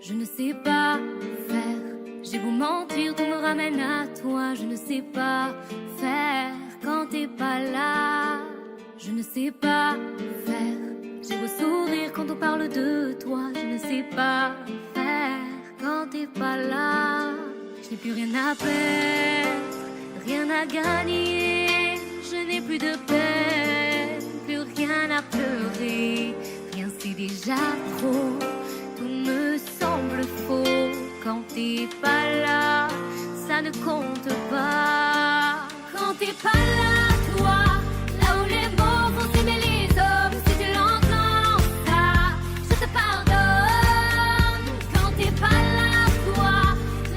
Je ne sais pas faire. J'ai beau mentir, tout me ramène à toi. Je ne sais pas faire quand t'es pas là. Je ne sais pas faire. J'ai beau sourire quand on parle de toi. Je ne sais pas faire quand t'es pas là. Je n'ai plus rien à perdre, rien à gagner. Je n'ai plus de peine, plus rien à pleurer. Rien c'est déjà trop, tout me semble faux. Quand t'es pas là, ça ne compte pas. Quand t'es pas là, toi, là où les mots vont s'aimer les hommes, si tu l'entends ça, je te pardonne. Quand t'es pas là, toi,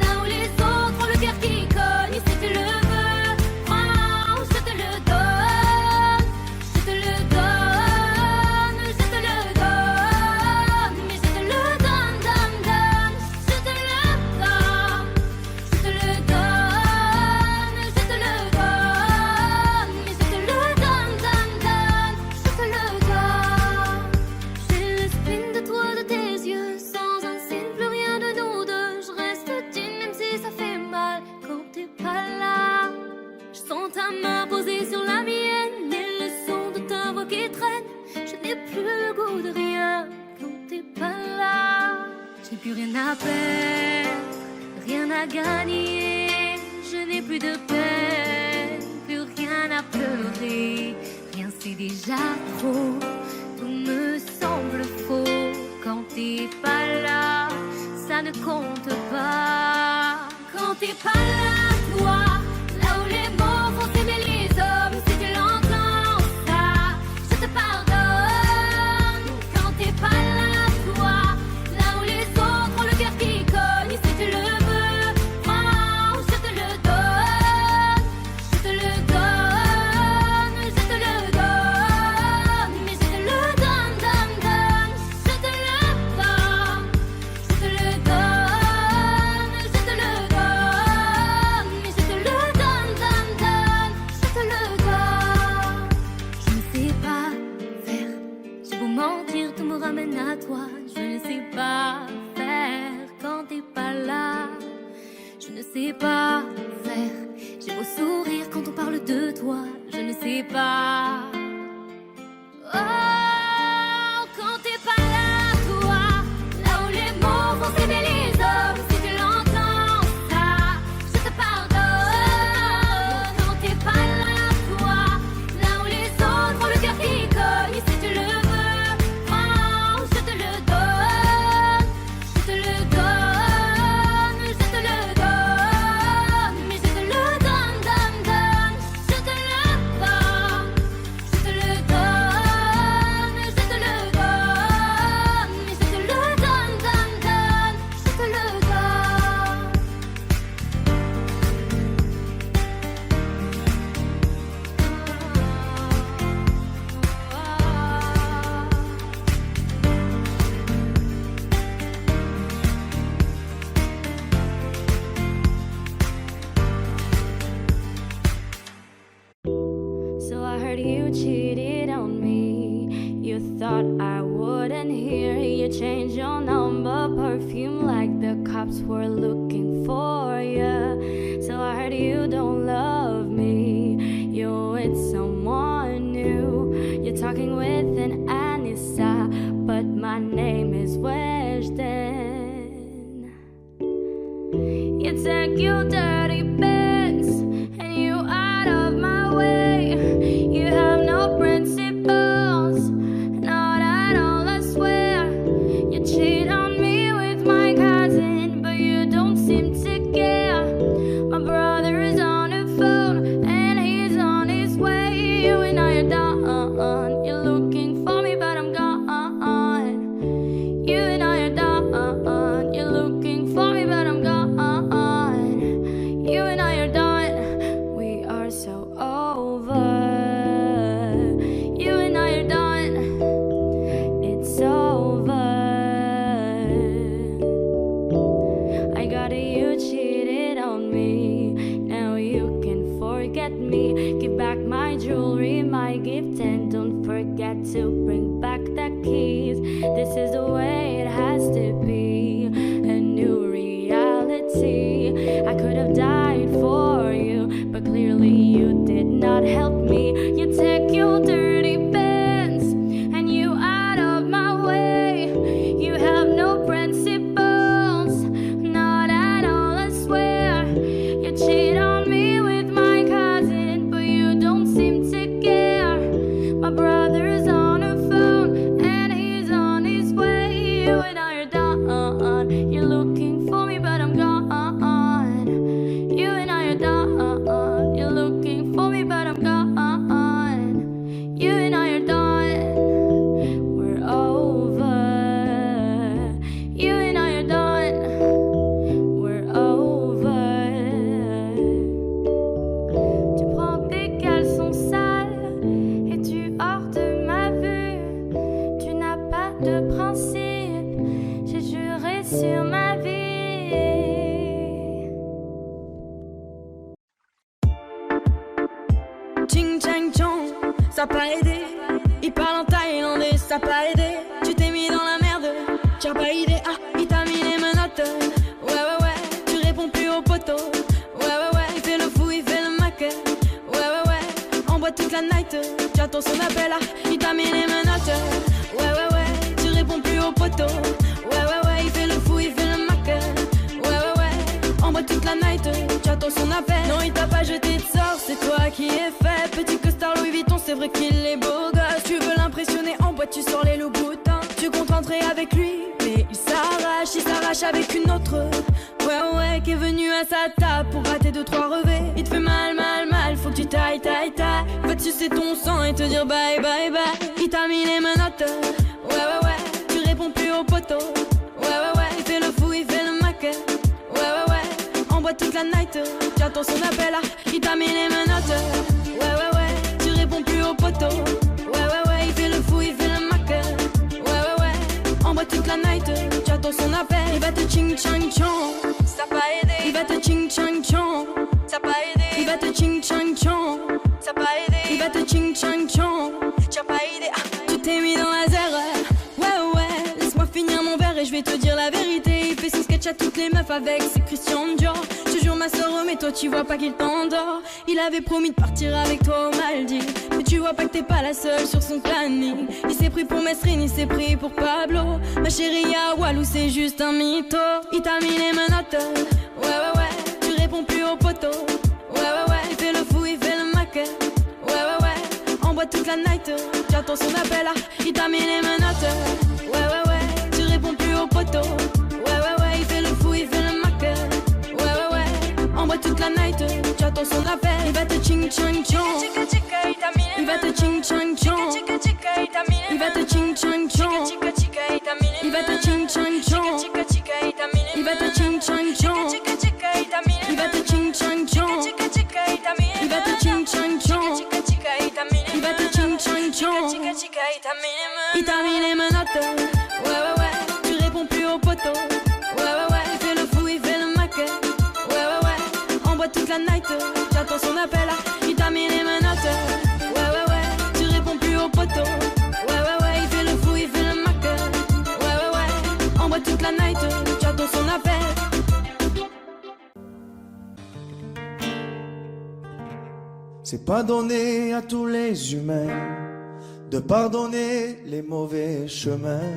là où les autres ont le cœur qui cogne, si tu le veux, prends, je te le donne. Je te le donne, je te le donne, mais je te le donne, donne, donne. Je te le donne, je te le donne, je te le donne, mais je te le donne, donne, donne. Je te le donne. J'ai le spin de toi, de tes yeux, sans un signe, plus rien de nous deux. Je reste digne même si ça fait mal quand t'es pas là. Je sens ta main posée sur la mienne et le son de ta voix qui traîne. Je n'ai plus le goût de rien quand t'es pas là. Je n'ai plus rien à perdre, rien à gagner. Je n'ai plus de peine, plus rien à pleurer. Rien c'est déjà trop, tout me semble faux. Quand t'es pas là, ça ne compte pas. Quand t'es pas là, toi, là où les mots vont s'aimer les hommes, si tu l'entends ça, je te pardonne. Quand t'es pas là, toi, là où les autres ont le cœur qui cogne, si tu le veux, prends, je te le donne. Je te le donne, je te le donne, mais je te le donne, donne, donne. Je te le donne, je te le donne, je te le donne, mais je te le donne, donne, donne. Je te le donne. Je ne sais pas faire. J'ai beau mentir, tout me ramène à toi. Je ne sais pas faire quand t'es pas là. Je ne sais pas faire. J'ai beau sourire quand on parle de toi. Je ne sais pas. Oh, quand t'es pas là, toi, là où les mots vont s'aimer les hommes, si tu l'entends ça, je te pardonne. Quand t'es pas là, toi, là où les autres ont le cœur qui cogne, si tu le veux, prends, je te le donne. Je te le donne, je te le donne, mais je te le donne, donne, donne. Je te le donne, je te le donne, je te le donne, mais je te le donne, donne, donne. Je te le donne. So I heard you cheated on me. You thought I wouldn't hear. You changed your number, perfume like the cops were looking for you. So I heard you don't love me. You're with someone new. You're talking with an Anissa, but my name is Weshden. You take your dirty bets and you out of my way. You have no principles, not at all, I swear. You cheat on me with my cousin, but you don't seem to care. My brother is on the phone and he's on his way. You and I are done. You're looking for me, but I'm gone. You and I are done. You're looking for me, but I'm gone. You and I are done. We are so over. You and I are done. It's over. I got it, you cheated on me. Now you can forget me. Give back my jewelry, my gift, and don't forget to bring back the keys. This is the way it has to be. you did not help me. You take your dirty pants and you out of my way. You have no principles, not at all, I swear. You cheat on me with my cousin, but you don't seem to care. My brother's on the phone and he's on his way. You and I are done. You're looking for me, but I'm gone. You and I are done. You're looking for me, but I'm gone. You and I are done. We're over. You and I are done. We're over. Tu prends tes caleçons sales et tu hors de ma vue. Tu n'as pas de principe. J'ai juré sur ma vie. Ching chang chong, ça pas aidé. Il parle en thaïlandais, ça pas aidé. Tu t'es mis dans la merde, tu as pas idée. Ah, il t'a mis les menottes. Ouais, ouais, ouais, tu réponds plus au poteau. Ouais, ouais, ouais, il fait le fou, il fait le mac. Ouais, ouais, ouais, on boit toute la night. Tu attends son appel, ah, il t'a mis les menottes. Ouais, ouais, ouais, tu réponds plus au poteau. Ouais, ouais, ouais, il fait le fou, il fait le mac. Ouais, ouais, ouais, on boit toute la night. Tu attends son appel. Non, il t'a pas jeté de sort, c'est toi qui es fait. Petit costard Louis Vuitton, c'est vrai qu'il est beau gosse. Tu veux l'impressionner en boîte, tu sors les loups boutins. Tu comptes rentrer avec lui, mais il s'arrache avec une autre. Ouais, ouais, qui est venue à sa table pour rater 2-3 revêts. Il te fait mal, mal, mal, faut que tu tailles. Va te sucer ton sang et te dire bye, bye, bye. Il t'a mis les menottes. Ouais, ouais, ouais, tu réponds plus au poteau. Ouais, ouais, ouais, il fait le fou, il fait le mac. Ouais, ouais, ouais, on boit toute la night. Tu attends son appel, ah, il t'a mis les menottes. Ouais, ouais, ouais, tu réponds plus au poteau. Ouais, ouais, ouais, il fait le fou, il fait le mac. Ouais, ouais, ouais, on boit toute la night. Tu attends son appel. Il va te ching chang chong, ça pas aidé. Il va te ching chang chong, ça pas aidé. Il va te ching chang chong, ça pas aidé. Il va te ching chang chong, t'as pas idée. Ah, tu t'es mis dans la zère. Ouais, ouais, laisse-moi finir mon verre et je vais te dire la vérité. Il fait son sketch à toutes les meufs avec ses Christian Dior. Je te jure ma soeur, mais toi tu vois pas qu'il t'endort. Il avait promis de partir avec toi aux Maldives, mais tu vois pas que t'es pas la seule sur son planning. Il s'est pris pour Mesrine, il s'est pris pour Pablo. Ma chérie à Walou c'est juste un mytho. Il t'a mis les menottes. Ouais, ouais, ouais, tu réponds plus au poteau. Ouais, ouais, ouais, il fait le fou, il fait le mac. Ouais, ouais, ouais, on boit toute la night. Tu attends son appel, ah, il t'a mis les menottes. Ouais, ouais, ouais, tu réponds plus au poteau. Ouais, ouais, ouais, il fait le fou, il fait le mac. Ouais, ouais, ouais, on boit toute la night. Tu attends son appel. Il va te ching chang chong. Il va te ching chang chong. Il va te ching chang chong. Il va te ching chang chong. Il va te ching chang chong. Il va te ching chang chong. Il va te ching chang chong. Il va te ching chang chong. Il t'a mis les menottes. Ouais, ouais, ouais, tu réponds plus au poteau. Ouais, ouais, ouais, il fait le fou, il fait le mac. Ouais, ouais, ouais, on boit toute la night. J'attends son appel, ah, il t'a mis les menottes. Ouais, ouais, ouais, tu réponds plus au poteau. Ouais, ouais, ouais, il fait le fou, il fait le mac. Ouais, ouais, ouais, on boit toute la night. J'attends son appel. C'est pas donné à tous les humains de pardonner les mauvais chemins,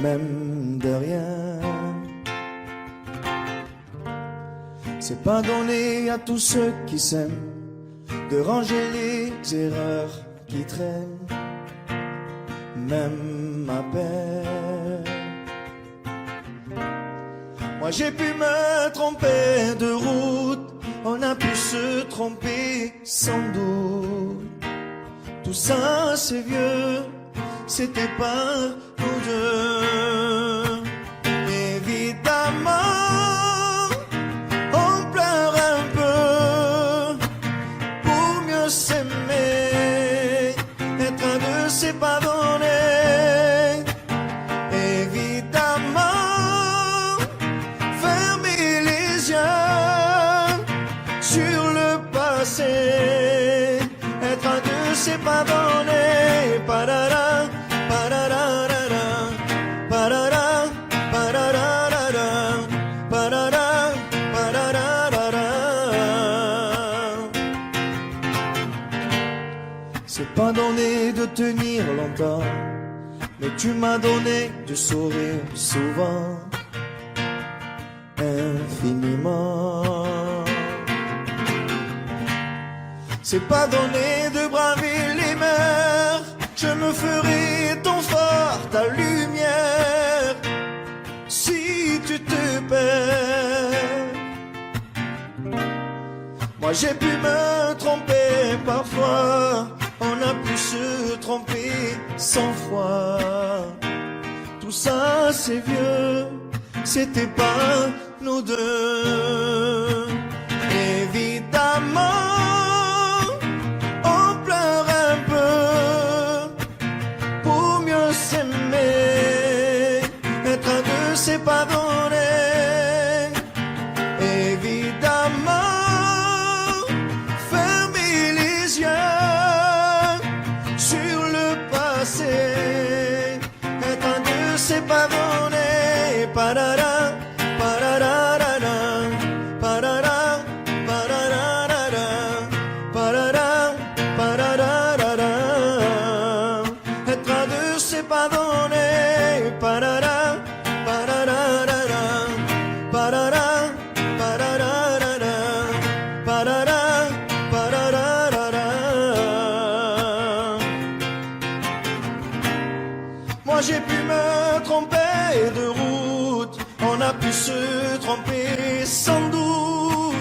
même de rien. C'est pas donné à tous ceux qui s'aiment de ranger les erreurs qui traînent, même à peine. Moi j'ai pu me tromper de route, on a pu se tromper sans doute. Tout ça c'est vieux, c'était pas nous deux. Évidemment, on pleure un peu pour mieux s'aimer, être un deux c'est pas donné. Évidemment, fermer les yeux sur le passé, être un deux c'est pas donné. Parara, pararara, parara, pararara, parara, pararara. c'est pas donné de tenir longtemps, mais tu m'as donné du sourire souvent, infiniment. C'est pas donné de braver les mers, je me ferai ton phare, ta lumière, si tu te perds. Moi j'ai pu me tromper parfois, on a pu se tromper 100 fois. Tout ça c'est vieux, c'était pas nous deux. Évidemment, on pleure un peu pour mieux s'aimer. Être à deux, c'est pas donné. Évidemment, fermer les yeux sur le passé. Être à deux, c'est pas donné. Parara, pararara, parara, pararara, parara, pararara. Être à deux, c'est pas donné. Parara, pararara, parara, pararara, parara, pararara. Moi j'ai pu me tromper de route, on a pu se tromper sans doute.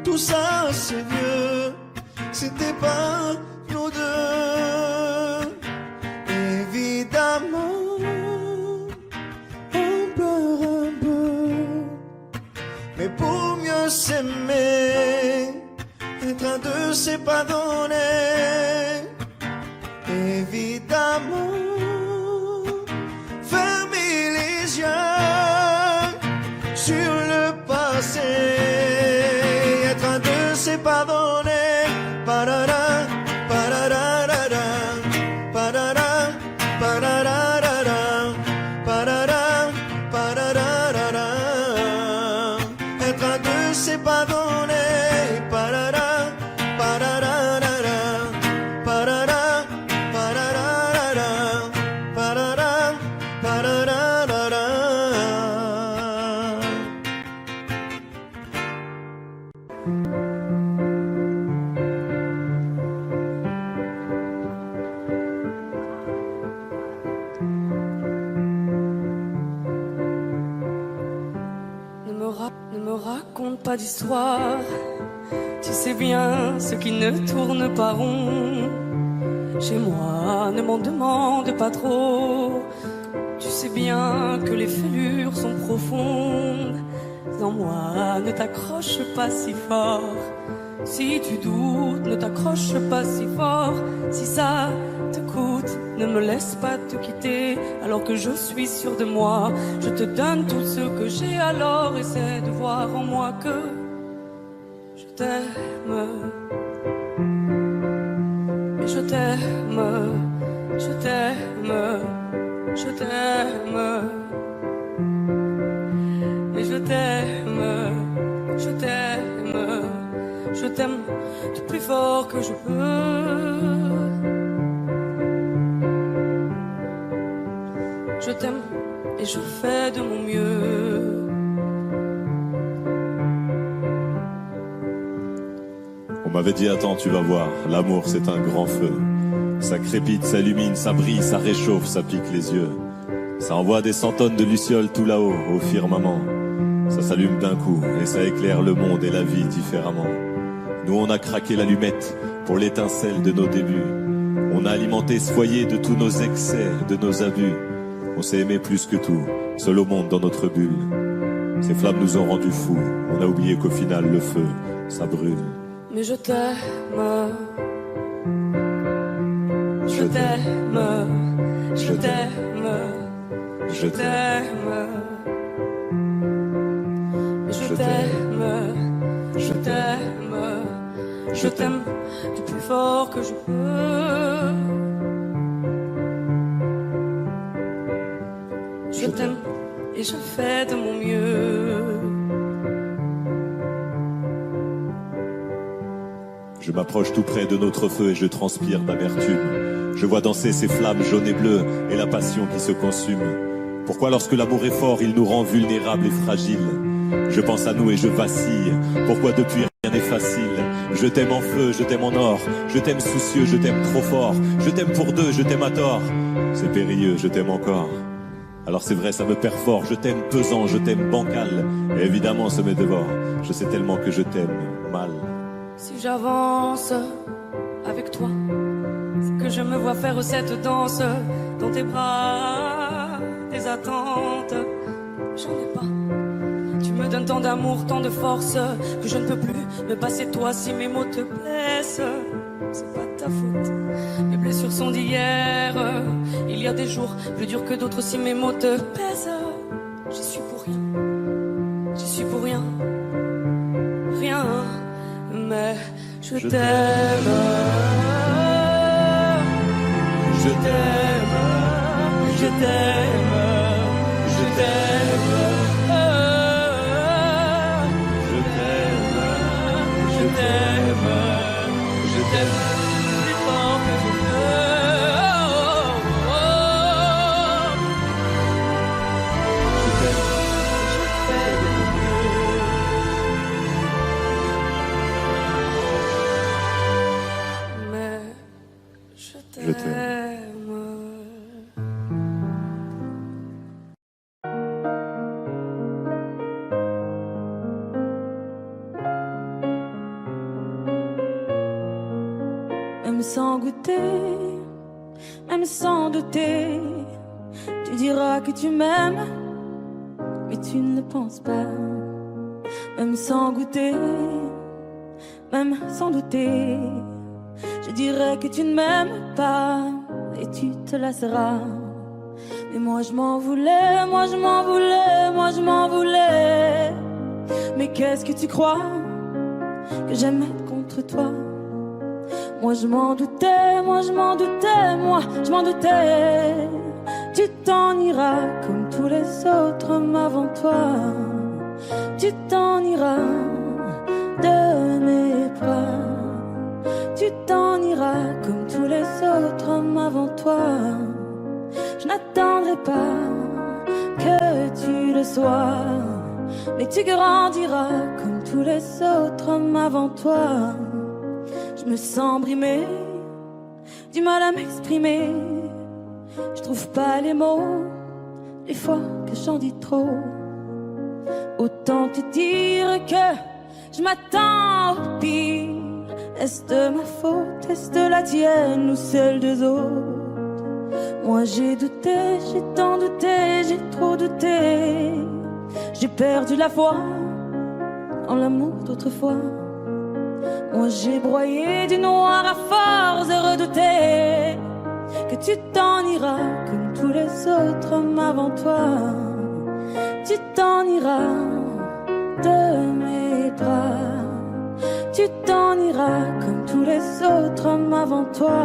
Tout ça c'est vieux, c'était pas nous deux. Évidemment, on pleure un peu, mais pour mieux s'aimer, être à deux c'est pas donné. Évidemment, fermer les yeux sur le passé. Être à deux c'est pas donné. Parara, pararara, parara, pararara, parara, pararara. Être à deux c'est pas donné. Parara, pararara, parara, pararara, parara, pararara. Ne me raconte pas d'histoire, tu sais bien ce qui ne tourne pas rond. Chez moi, ne m'en demande pas trop, tu sais bien que les fêlures sont profondes. En moi, ne t'accroche pas si fort. Si tu doutes, ne t'accroche pas si fort. Si ça te coûte, ne me laisse pas te quitter alors que je suis sûr de moi. Je te donne tout ce que j'ai, alors essaie de voir en moi que je t'aime. Mais je t'aime, je t'aime, je t'aime. Et je t'aime, je t'aime, je t'aime du plus fort que je peux. Je t'aime et je fais de mon mieux. On m'avait dit attends tu vas voir, l'amour c'est un grand feu. Ça crépite, ça illumine, ça brille, ça réchauffe, ça pique les yeux. Ça envoie des 100 tonnes de lucioles tout là-haut, au firmament. Ça s'allume d'un coup et ça éclaire le monde et la vie différemment. Nous on a craqué l'allumette pour l'étincelle de nos débuts. On a alimenté ce foyer de tous nos excès, de nos abus. On s'est aimé plus que tout, seul au monde dans notre bulle. Ces flammes nous ont rendus fous, on a oublié qu'au final le feu, ça brûle. Mais je t'aime, je t'aime, je t'aime, je t'aime. Je t'aime, je t'aime, je t'aime du plus fort que je peux. Je t'aime et je fais de mon mieux. Je m'approche tout près de notre feu et je transpire d'amertume. Je vois danser ces flammes jaunes et bleues et la passion qui se consume. Pourquoi lorsque l'amour est fort, il nous rend vulnérables et fragiles? Je pense à nous et je vacille. Pourquoi depuis rien n'est facile? Je t'aime en feu, je t'aime en or. Je t'aime soucieux, je t'aime trop fort. Je t'aime pour deux, je t'aime à tort. C'est périlleux, je t'aime encore. Alors c'est vrai, ça me perd fort. Je t'aime pesant, je t'aime bancal. Et évidemment, ça me dévore. Je sais tellement que je t'aime mal. Si j'avance avec toi, c'est que je me vois faire cette danse dans tes bras, tes attentes. J'en ai pas. Tu me donnes tant d'amour, tant de force que je ne peux plus me passer de toi si mes mots te blessent. C'est pas ta faute. Mes blessures sont d'hier. Il y a des jours plus durs que d'autres si mes mots te pèsent. J'y suis pour rien. J'y suis pour rien. Rien. Mais je t'aime. Je t'aime. Je t'aime. Je t'aime. Je t'aime, je t'aime plus fort que je peux. Je t'aime mais je t'aime. Même sans goûter, même sans douter, tu diras que tu m'aimes, mais tu ne le penses pas. Même sans goûter, même sans douter, je dirais que tu ne m'aimes pas et tu te lasseras. Mais moi je m'en voulais, moi je m'en voulais, moi je m'en voulais. Mais qu'est-ce que tu crois que j'aime être contre toi? Moi je m'en doutais, moi je m'en doutais, moi je m'en doutais. Tu t'en iras comme tous les autres hommes avant toi. Tu t'en iras de mes bras. Tu t'en iras comme tous les autres hommes avant toi. Je n'attendrai pas que tu le sois, mais tu grandiras comme tous les autres hommes avant toi. Je me sens brimée, du mal à m'exprimer. Je trouve pas les mots, des fois que j'en dis trop. Autant te dire que je m'attends au pire. Est-ce de ma faute, est-ce de la tienne ou celle des autres? Moi j'ai douté, j'ai tant douté, j'ai trop douté. J'ai perdu la foi en l'amour d'autrefois. Moi j'ai broyé du noir à force de redouter que tu t'en iras comme tous les autres hommes avant toi. Tu t'en iras de mes bras. Tu t'en iras comme tous les autres hommes avant toi.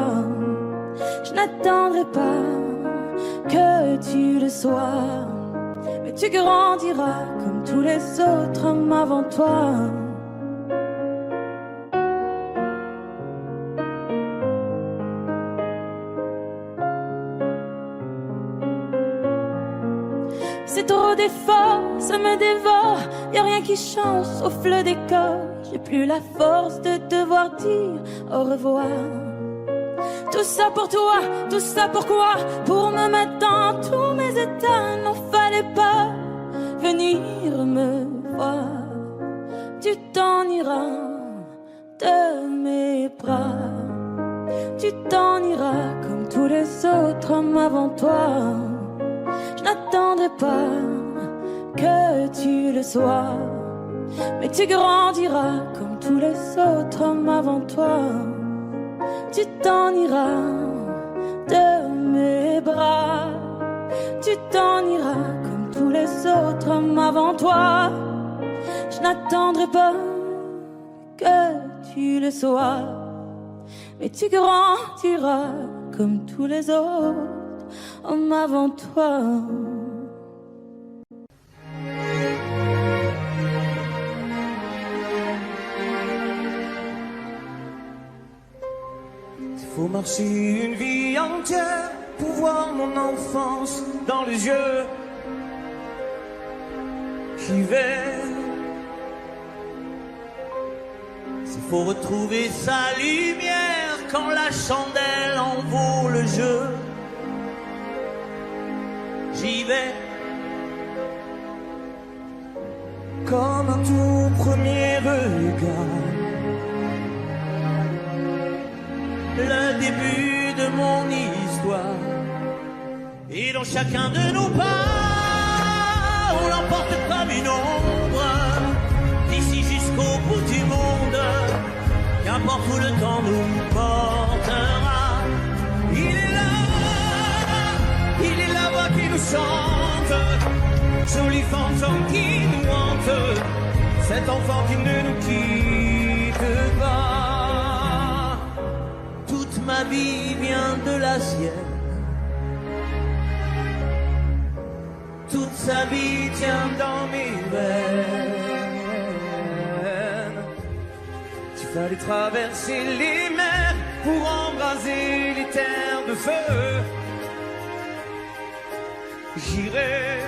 Je n'attendrai pas que tu le sois, mais tu grandiras comme tous les autres hommes avant toi. C'est trop d'efforts, ça me dévore. Y'a rien qui change sauf le décor. J'ai plus la force de devoir dire au revoir. Tout ça pour toi, tout ça pourquoi? Pour me mettre dans tous mes états. N'en fallait pas venir me voir. Tu t'en iras de mes bras. Tu t'en iras comme tous les autres hommes avant toi. Je n'attendrai pas que tu le sois, mais tu grandiras comme tous les autres hommes avant toi. Tu t'en iras de mes bras. Tu t'en iras comme tous les autres hommes avant toi. Je n'attendrai pas que tu le sois, mais tu grandiras comme tous les autres hommes avant toi. Faut marcher une vie entière pour voir mon enfance dans les yeux. J'y vais. S'il faut retrouver sa lumière quand la chandelle en vaut le jeu, j'y vais. Comme un tout premier regard, le début de mon histoire. Et dans chacun de nos pas, on l'emporte comme une ombre, d'ici jusqu'au bout du monde, qu'importe où le temps nous portera. Il est la voix qui nous chante, jolie fantôme qui nous hante, cet enfant qui ne nous quitte pas. Toute ma vie vient de la sienne, toute sa vie tient dans mes veines. Il fallait traverser les mers pour embraser les terres de feu. J'irai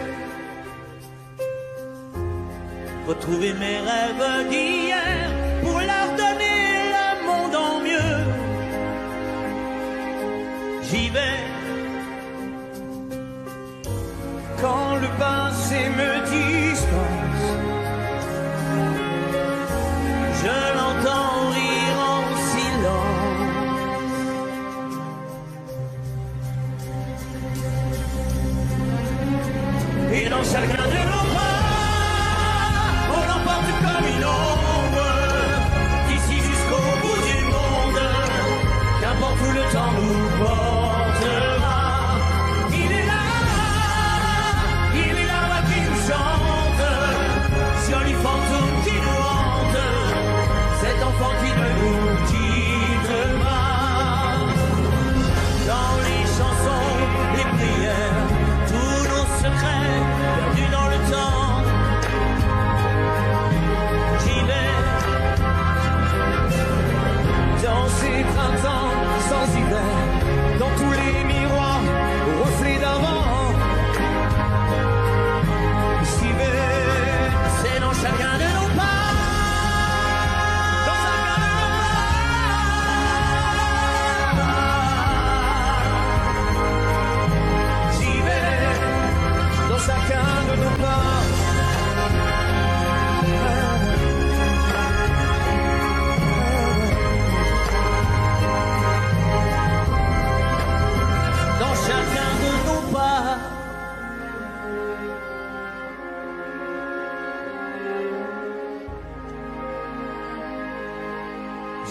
retrouver mes rêves d'hier pour leur donner le monde en mieux. J'y vais. Quand le passé me dispense, je l'entends rire en silence. Et dans chacun de nos pas, on l'emporte comme une ombre, d'ici jusqu'au bout du monde, qu'importe où le temps nous portera. Joli fantôme qui nous hante, cet enfant qui ne nous quitte pas. Dans les chansons, les prières, tous nos secrets perdus dans le temps. J'y vais. Dans ces printemps sans hiver, dans tous les miroirs, reflets d'avant. J'y vais. C'est dans chacun de nos pas, dans chacun de nos pas. J'y vais, dans chacun de nos pas. Dans chacun de nos pas.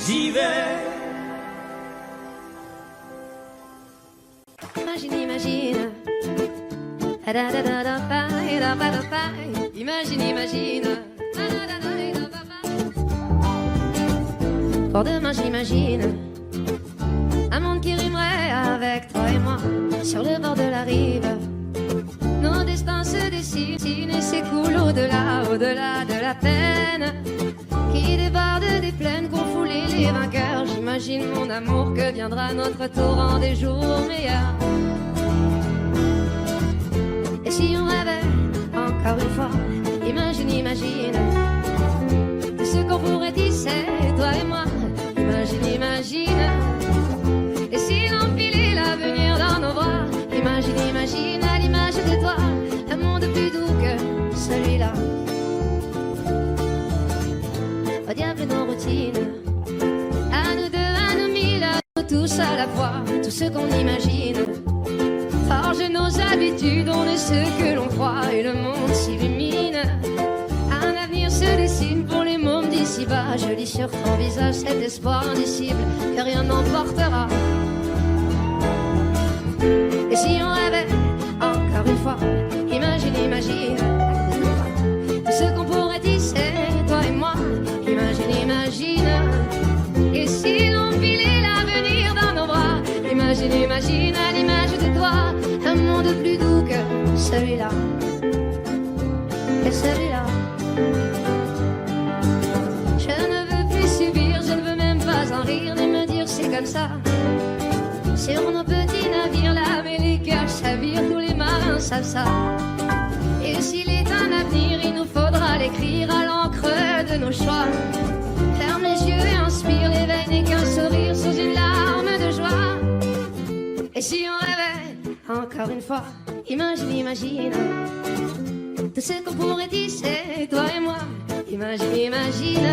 J'y vais. Imagine, imagine. Imagine, imagine. Pour demain, j'imagine un monde qui rimerait avec toi et moi sur le bord de la rive. Nos destins se dessinent et s'écoulent au-delà, au-delà de la peine qui déborde des plaines qu'ont foulé les vainqueurs. J'imagine mon amour que viendra notre tour en des jours meilleurs. Et si on rêvait encore une fois, imagine, imagine tout ce qu'on pourrait tisser, toi et moi. Imagine, imagine. Et si l'empilait l'avenir dans nos bras, imagine, imagine à l'image de toi un monde plus doux que celui-là. Au diable nos routines, à nous deux, à nous mille, à nous tous à la fois, tout ce qu'on imagine. Forge nos habitudes, on est ce que l'on croit et le monde s'illumine. Un avenir se dessine pour les mômes d'ici-bas. Je lis sur ton visage cet espoir indicible que rien n'emportera. Et si on rêvait encore une fois, imagine, imagine tout ce qu'on pourrait tisser, toi et moi. Imagine, imagine. Et si l'on filait l'avenir dans nos bras, imagine, imagine à l'image de toi un monde plus doux que celui-là. Et celui-là. Je ne veux plus subir, je ne veux même pas en rire, ni me dire c'est comme ça. Sur nos petits navires là, mais les cœurs chavirent, tous les marins savent ça. Et s'il est un avenir, il nous faudra l'écrire à l'encre de nos choix. Ferme les yeux et inspire, l'éveil n'est qu'un sourire sous une larme de joie. Et si on rêvait encore une fois, imagine, imagine tout ce qu'on pourrait tisser, toi et moi. Imagine, imagine.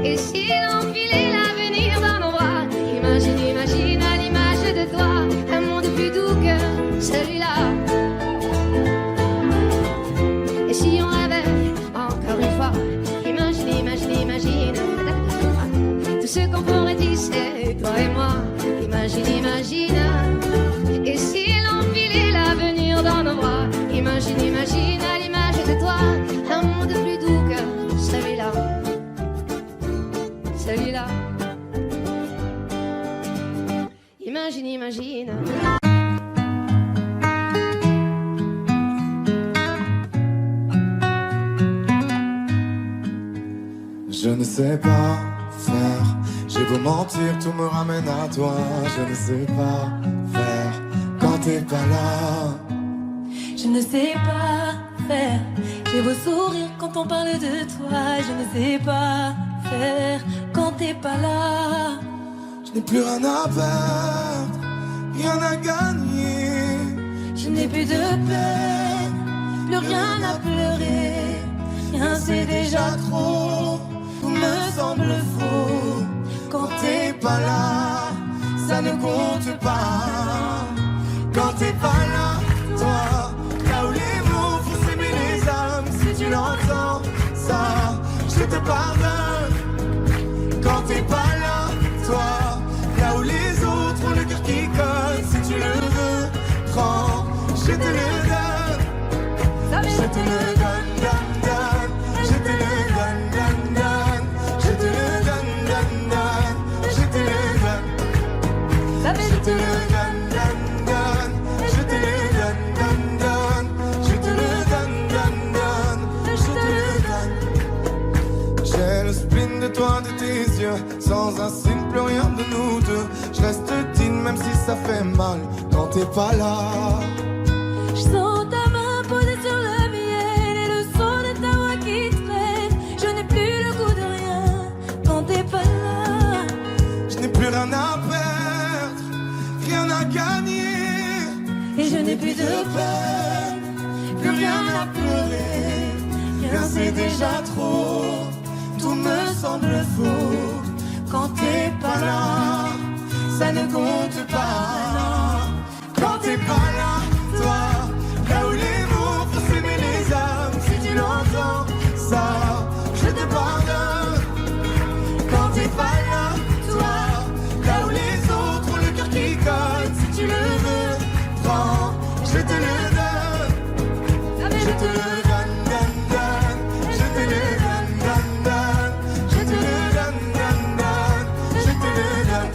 Et si l'enfilait l'avenir dans nos bras, imagine, imagine à l'image de toi, un monde plus doux que celui-là. Et si on rêvait encore une fois, imagine, imagine, imagine tout ce qu'on pourrait tisser, toi et moi. Imagine, imagine. Et si l'enfilait l'avenir dans nos bras, imagine, imagine à l'image de toi, un monde plus doux que celui-là. Celui-là. Imagine, imagine. Je ne sais pas faire, j'ai beau mentir, tout me ramène à toi. Je ne sais pas faire quand t'es pas là. Je ne sais pas faire, j'ai beau sourire quand on parle de toi. Je ne sais pas faire quand t'es pas là. Je n'ai plus rien à perdre, rien à gagner. Je n'ai plus de peine, plus rien à pleurer. Rien c'est déjà trop, tout me semble faux. Quand t'es pas là, ça ne compte pas. Quand t'es pas là, toi, là où les mots font s'aimer les âmes. Si tu l'entends, ça, je te pardonne. Quand t'es pas là, toi, là où les autres ont le cœur qui colle. Si tu le veux, prends, je te le donne. Je te le donne, donne, donne. Je te le donne, donne, donne. Je te le donne, donne, donne. Je te le donne. Je te le donne, donne, donne. Je te le donne, donne, donne. Je te le donne, donne, donne. Je te le donne. J'ai le spleen de toi, de tes yeux. Sans un signe, plus rien de nous deux. Je reste digne même si ça fait mal quand t'es pas là. Je sens ta main posée sur le mien et le son de ta voix qui traîne. Je n'ai plus le goût de rien quand t'es pas là. Je n'ai plus rien à perdre, rien à gagner. Et je n'ai plus de peine, plus rien à pleurer. Rien c'est déjà trop, tout me semble faux. Quand t'es pas là, ça ne compte pas. Quand t'es pas là, toi, là où les mots font s'aimer les âmes. Si tu l'entends, ça, je te pardonne. Quand t'es pas là, toi, là où les autres ont le cœur qui colle. Si tu le veux, prends, je te le donne. Je te le donne, donne, donne. Je te le donne, donne, donne. Je te le donne, donne, donne. Je te le donne.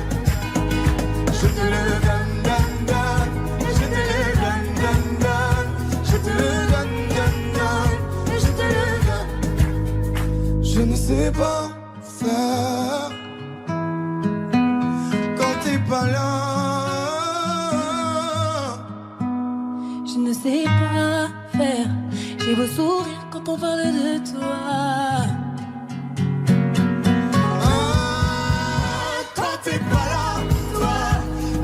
Je te le donne, donne, donne. Je te le donne, donne, donne. Je te le donne, donne, donne. Je te le donne. Je ne sais pas faire quand t'es pas là. Je ne sais pas faire, j'ai beau sourire quand on parle de toi. Quand t'es pas là, toi,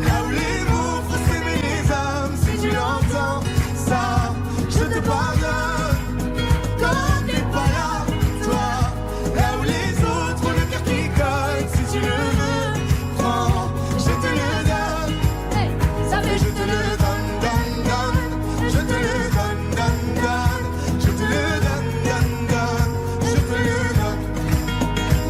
là où les mots font s'aimer les âmes. Si tu l'entends, ça, je te pardonne. Quand t'es pas là, toi, là où les autres ont le cœur qui colle. Si tu le veux, prends, je te le donne. Ça fait Je te le donne, donne, donne. Je te le donne, donne, donne. Je te le donne, donne, donne. Je te le donne.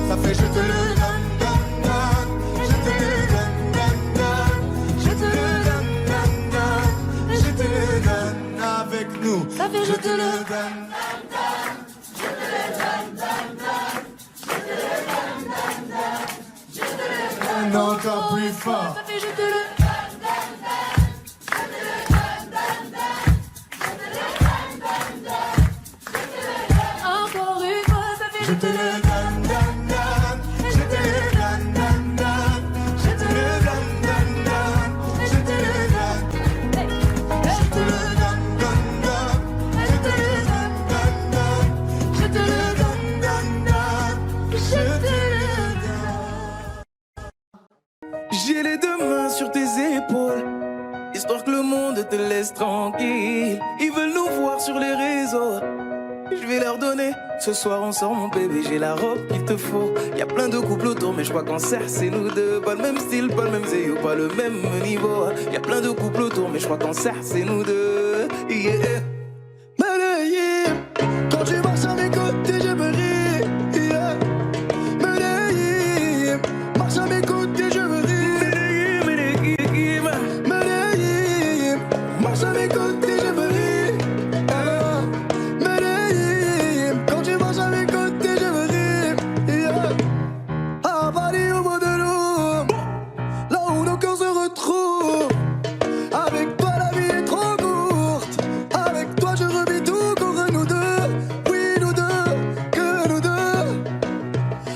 Ça fait je te le donne, donne, donne. Je te le donne, donne, donne. Je te le donne, donne, donne. Je te le donne avec nous. Ça fait je te le donne. Encore plus fort. Ça fait je te le encore une fois, ça fait Je te le donne, donne, donne. Je te le donne, donne, donne. Je te le donne, donne, donne. J'ai les deux mains sur tes épaules, histoire que le monde te laisse tranquille. Ils veulent nous voir sur les réseaux, je vais leur donner. Ce soir on sort mon bébé, j'ai la robe qu'il te faut. Y'a plein de couples autour mais je crois qu'en cercle c'est nous deux. Pas le même style, pas le même zéyo, pas le même niveau. Y'a plein de couples autour mais je crois qu'en cercle c'est nous deux. Yeah. Medellín, quand tu marches à mes côtés je me ris. Yeah. Medellín, marche à mes côtés je me ris. Medellín, Medellín, marche à mes côtés je me ris. Ah. Medellín, quand tu marches à mes côtés je me ris. Yeah. À Paris au bout de l'eau, là où nos cœurs se retrouvent. Avec toi la vie est trop courte. Avec toi je revis tout contre nous deux. Oui nous deux, que nous deux.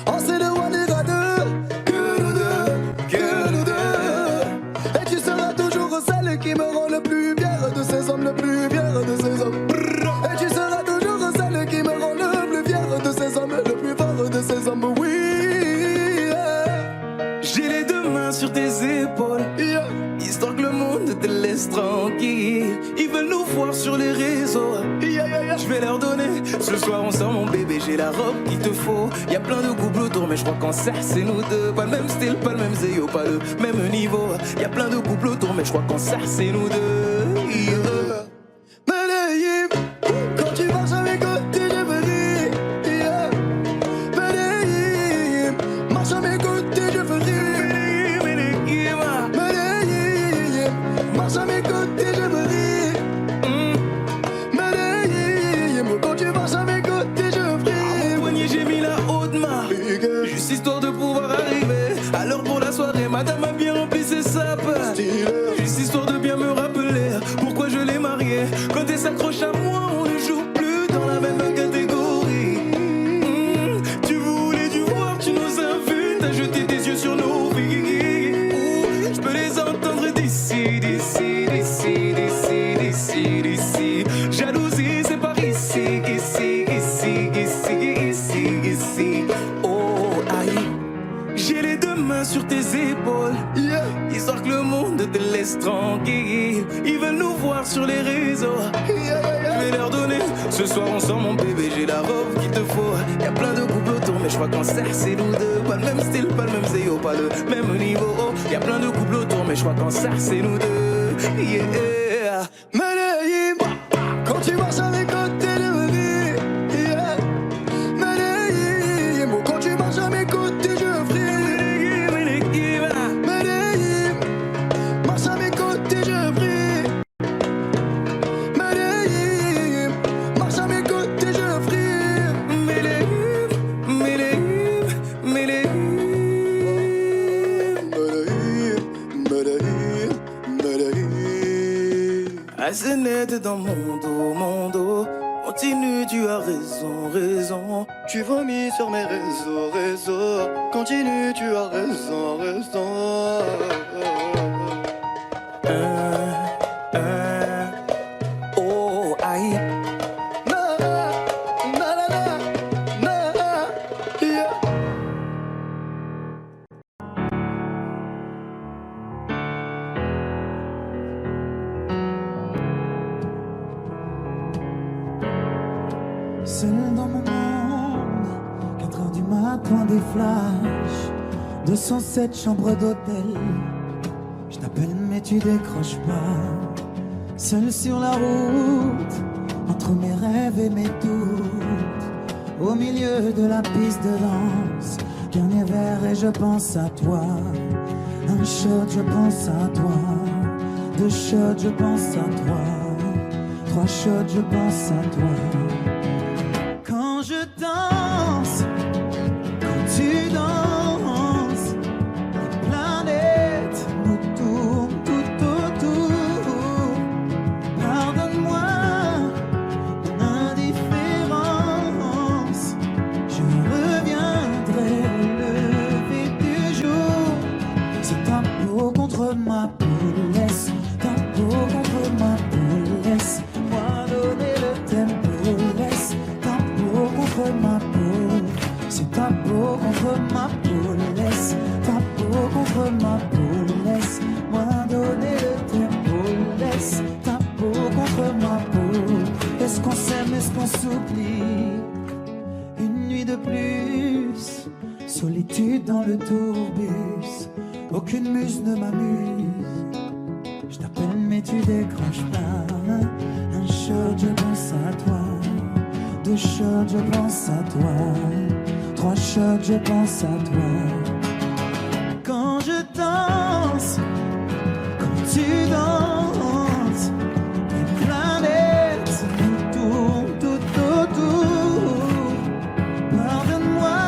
On s'est de one et à deux. Que nous deux, que nous deux. Et tu seras toujours celle qui me rend le plus fier de ces hommes, le plus fier de ces hommes. Et tu seras toujours celle qui me rend le plus fier de ces hommes, le plus fort de ces hommes. Oui, yeah. j'ai les deux mains sur tes épaules, Yeah. histoire que le monde te laisse tranquille. Ils veulent nous voir sur les réseaux, Yeah, yeah, yeah. je vais leur donner. Ce soir on sort mon bébé, j'ai la robe qu'il te faut. Y'a plein de couples autour mais je crois qu'en cercle c'est nous deux. Pas le même style, pas le même zéyo, pas le même niveau. Y'a plein de couples autour mais je crois qu'en cercle c'est nous deux. Yeah. Medellín, quand tu marches à mes côtés je me ris. Yeah. Medellín, marche à mes côtés je me ris. Medellín, marche à mes côtés je me ris. Medellín, quand tu marches à mes côtés je me ris. Au poignet j'ai mis la haute main, juste histoire de pouvoir arriver. Alors pour la soirée, madame a bien rempli ses sapes. Juste histoire de bien me rappeler pourquoi je l'ai mariée. Quand elle s'accroche à moi, on ne joue plus dans la même catégorie. Tu voulais du voir, tu nous as vus, t'as jeté tes yeux sur nos vies. Je peux les entendre d'ici, d'ici, d'ici, d'ici, d'ici, d'ici. Jalousie, c'est par ici, ici, ici, ici, ici, ici. Oh, aïe. J'ai les deux mains sur tes épaules, Yeah. histoire que le monde te laisse tranquille. Ils veulent nous voir sur les réseaux, Yeah, yeah, yeah. je vais leur donner. Ce soir on sort mon bébé, j'ai la robe qu'il te faut. Y'a plein de couples autour mais je crois qu'en cercle c'est nous deux. Pas le même style, pas le même zéyo, pas le même niveau. Y'a plein de couples autour mais je crois qu'en cercle c'est nous deux. Yeah. Medellín, quand tu marches à mes côtés je me ris. Yeah. Medellín, quand tu marches à mes côtés je fris. Medellín, marche à mes côtés je prie. Medellín, marche à mes côtés je prie. Medellín, Medellín, Medellín. Medellín, Medellín, Medellín. Assez net dans mon dos. Continue, tu as raison, raison. Tu vomis sur mes réseaux. Continue, tu as raison. Oh, aïe. Na, na, na, na, na, yeah. Seul dans mon monde, 4 heures du matin, des flashs, 207 chambres d'hôtel. Je t'appelle mais tu décroches pas. Seul sur la route, entre mes rêves et mes doutes, au milieu de la piste de danse, dernier verre et je pense à toi. Un shot, je pense à toi. 2 shots, je pense à toi. 3 shots, je pense à toi. Quand je danse, quand tu danses, les planètes nous tournent tout autour. Pardonne-moi mon indifférence, je reviendrai au lever du jour. C'est ta peau contre ma peau, laisse ta peau contre ma peau, laisse-moi donner le tempo, laisse ta peau contre ma peau, c'est ta peau contre ma peau, laisse ta peau contre ma peau, s'oublie. Une nuit de plus, solitude dans le tourbus. Aucune muse ne m'amuse. Je t'appelle mais tu décroches pas. Un shot je pense à toi. 2 shots je pense à toi. 3 shots je pense à toi. Quand je danse, quand tu danses, les planètes nous tournent tout autour. Pardonne-moi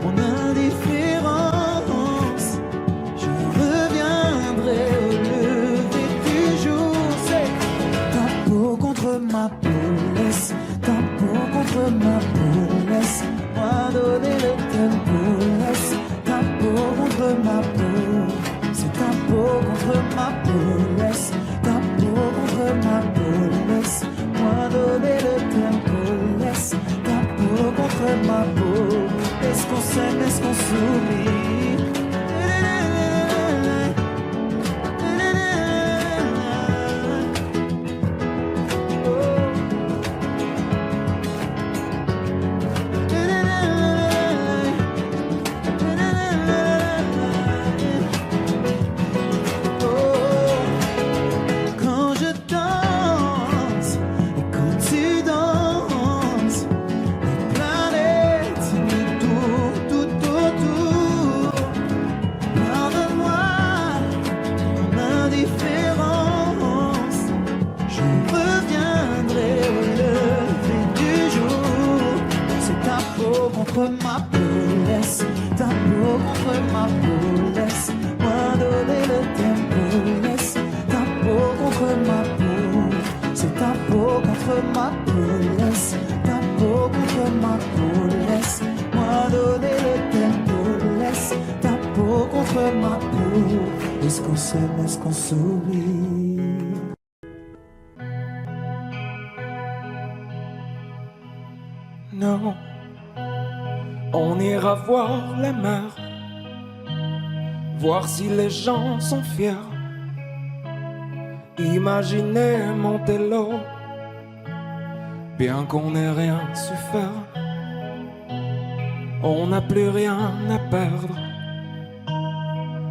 mon indifférence. Je reviendrai au lever du jour. C'est ta peau contre ma peau, laisse ta peau contre ma peau, laisse-moi donner le tempo, laisse ta peau contre ma peau. C'est ta peau contre ma peau, laisse ta peau contre ma peau, laisse-moi donner le tempo, laisse ta peau contre ma peau. Est-ce qu'on s'aime, est-ce qu'on s'oublie? Contre ma peau, laisse ta peau contre ma peau, laisse-moi donner le tempo, laisse ta peau contre ma peau, c'est ta peau contre ma peau, laisse ta peau contre ma peau, laisse-moi donner le tempo, laisse ta peau contre ma peau. Est-ce qu'on s'aime, est-ce qu'on s'oublie? Non. On ira voir la mer, voir si les gens sont fiers. Imaginez Montello, bien qu'on n'ait rien su faire. On n'a plus rien à perdre,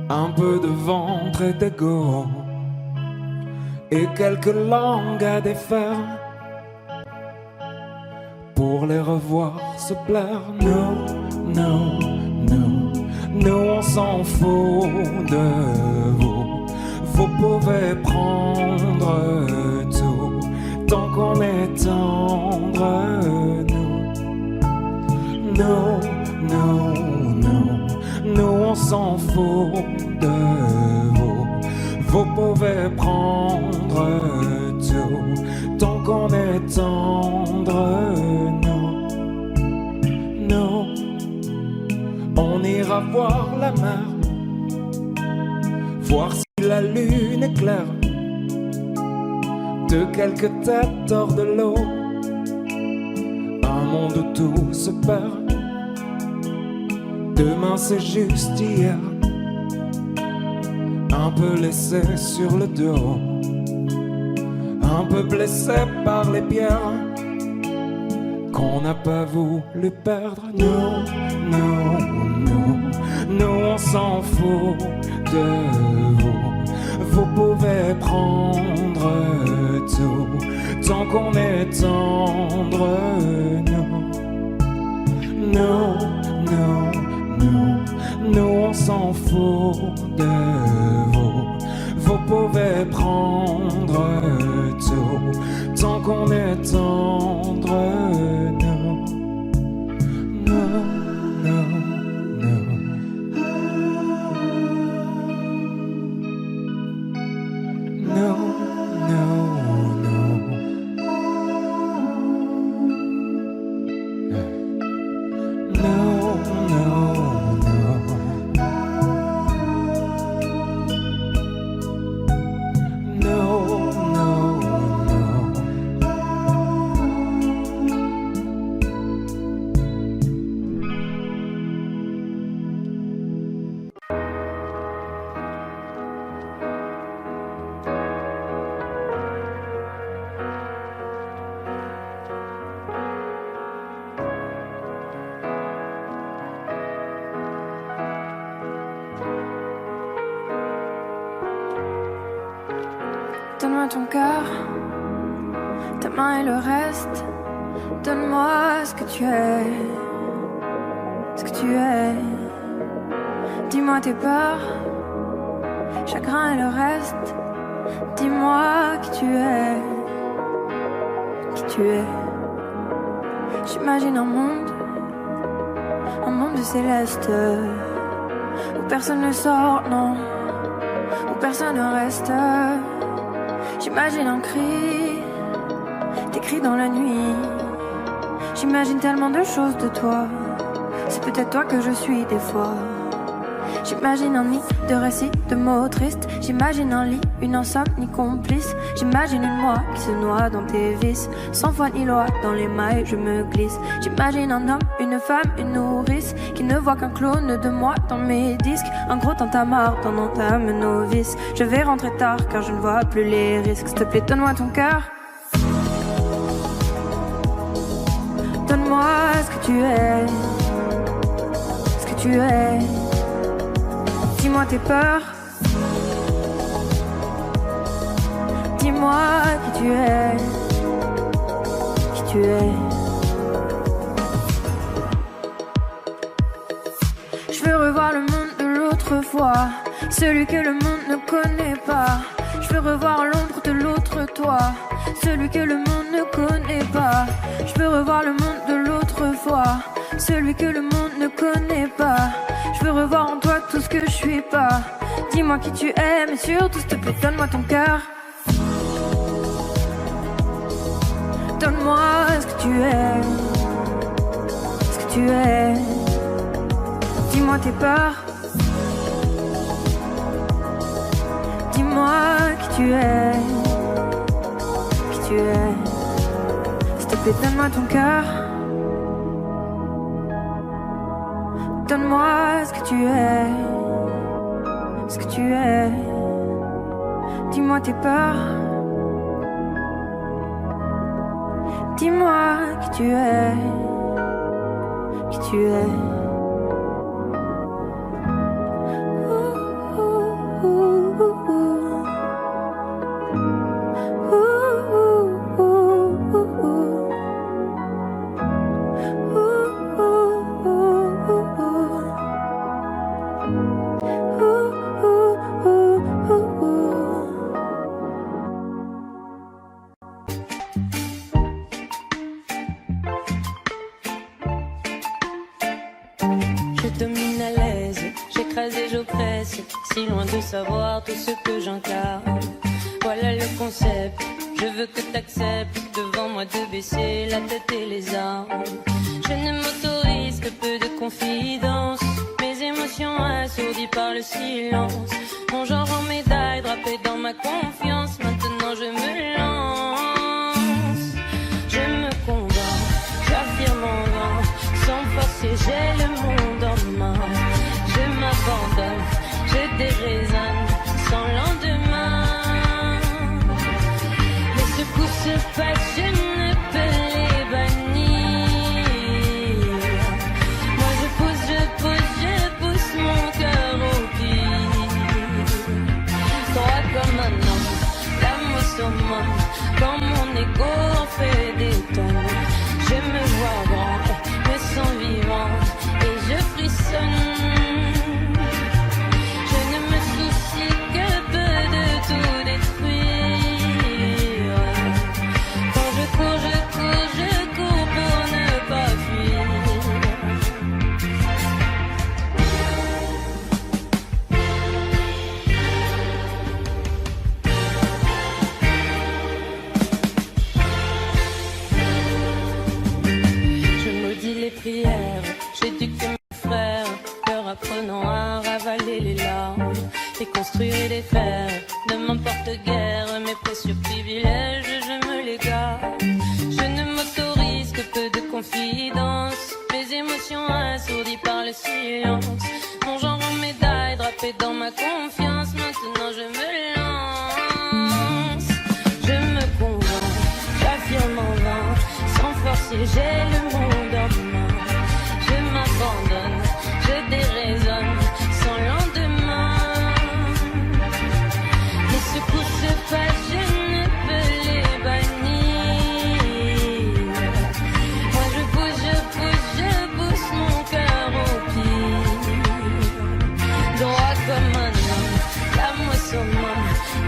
un peu de ventre et d'ego, et quelques langues à défaire. Pour les revoir se plaire, non, non, non, nous on s'en fout de vous. Vous pouvez prendre tout, tant qu'on est tendre, nous. Non, non, non, nous on s'en fout de vous. Vous pouvez prendre tout, tant qu'on est tendre, non. On ira voir la mer, voir si la lune est claire, de quelques têtes hors de l'eau, un monde où tout se perd. Demain c'est juste hier, un peu laissé sur le dos, un peu blessé par les pierres qu'on n'a pas voulu perdre. Non, non, non, nous on s'en fout de vous. Vous pouvez prendre tout, tant qu'on est tendre, non. Non, non, non, nous on s'en fout de vous. Vous pouvez prendre tout, tant qu'on est tendre, non, non, non, non. Non, non, non. Non, non, non. donne-moi ton cœur, ta main et le reste. Donne-moi ce que tu es, ce que tu es. Dis-moi tes peurs, chagrin et le reste. Dis-moi qui tu es, qui tu es. J'imagine un monde de céleste, où personne ne sort, non, où personne ne reste. J'imagine un cri, des cris dans la nuit. J'imagine tellement de choses de toi, c'est peut-être toi que je suis des fois. J'imagine un nid de récits, de mots tristes. J'imagine un lit, une insomnie complice. J'imagine une moi qui se noie dans tes vices. Sans foi ni loi, dans les mailles je me glisse. J'imagine un homme, une femme, une nourrice, qui ne voit qu'un clone de moi dans mes disques. Un gros tintamarre dans entame novice. Je vais rentrer tard car je ne vois plus les risques. S'il te plaît, donne-moi ton cœur. Donne-moi ce que tu es, ce que tu es. Dis-moi tes peurs, dis-moi qui tu es, qui tu es. Je veux revoir le monde de l'autre fois, celui que le monde ne connaît pas. Je veux revoir l'ombre de l'autre toi, celui que le monde ne connaît pas. Je veux revoir le monde de l'autre fois, celui que le monde ne connaît pas. Je veux revoir en toi tout ce que je suis pas. Dis-moi qui tu es, mais surtout s'il te plaît, donne-moi ton cœur. Donne-moi ce que tu es, ce que tu es. Dis-moi tes peurs, dis-moi qui tu es, qui tu es. S'il te plaît, donne-moi ton cœur. Donne-moi ce que tu es, ce que tu es. Dis-moi tes peurs, dis-moi qui tu es, qui tu es. Si loin de savoir tout ce que j'incarne. Voilà le concept, je veux que t'acceptes devant moi de baisser la tête et les armes. Je ne m'autorise que peu de confidence, mes émotions assourdies par le silence. Mon genre en médaille drapé dans ma confiance, maintenant je me lance. Je me convainc, j'affirme en vain, sans forcer j'ai le monde en main. Je m'abandonne, je déraisonne sans lendemain. Les secousses se passent, je ne peux les bannir. Moi je pousse mon cœur au pire. Droit comme un homme, l'âme au summum, quand mon ego en fait des tonnes. Je me vois grand, me sens vivant et je frissonne. Tout détruire. Quand je cours pour ne pas fuir. Je maudis les prières, j'éduque mes frères, leur apprenant à ravaler les larmes, et construire et défaire. Ne m'importe guère mes précieux privilèges, je me les garde. Je ne m'autorise que peu de confidence, mes émotions assourdies par le silence. Mon genre en médaille drapé dans ma confiance, maintenant je me lance. Je me convainc, j'affirme en vain, sans forcer j'ai le monde en main. Je m'abandonne, je déraisonne sans lendemain. Les secousses se passent, je ne summum.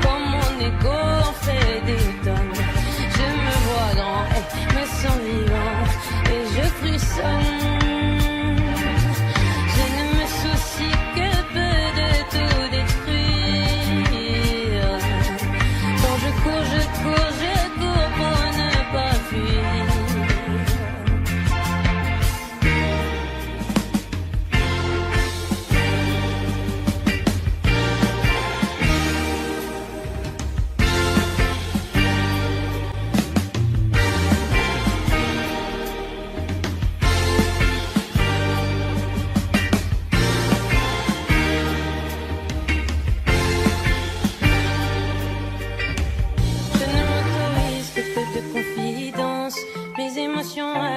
Quand mon ego en fait des tonnes, je me vois grand et me sens vivant et je frissonne. Je ne me soucie que peu de tout détruire. Quand je cours pour ne pas fuir.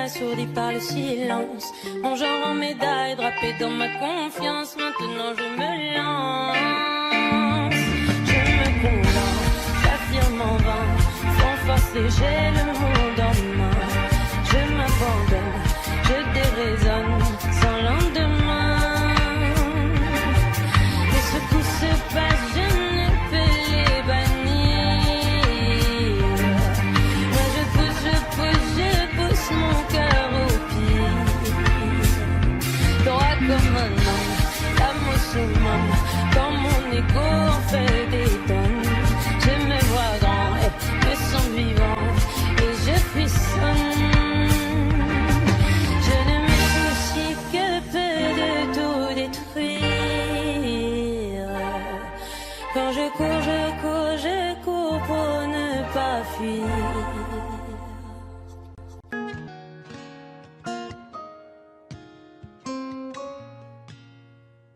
Assourdi par le silence, mon genre en médaille drapé dans ma confiance. Maintenant je me lance, je me condamne, j'affirme en vain, sans forcer j'ai le monde en main. Je m'abandonne, je déraisonne sans lendemain. Les secousses se passent, je ne peux les bannir. Moi je pousse mon cœur au pied. Droit comme un homme, l'âme au summum. Quand mon ego en fait des tonnes, je me vois grand et me sens vivant et je frissonne. Je ne me soucie que peu de tout détruire. Quand je cours pour ne pas fuir.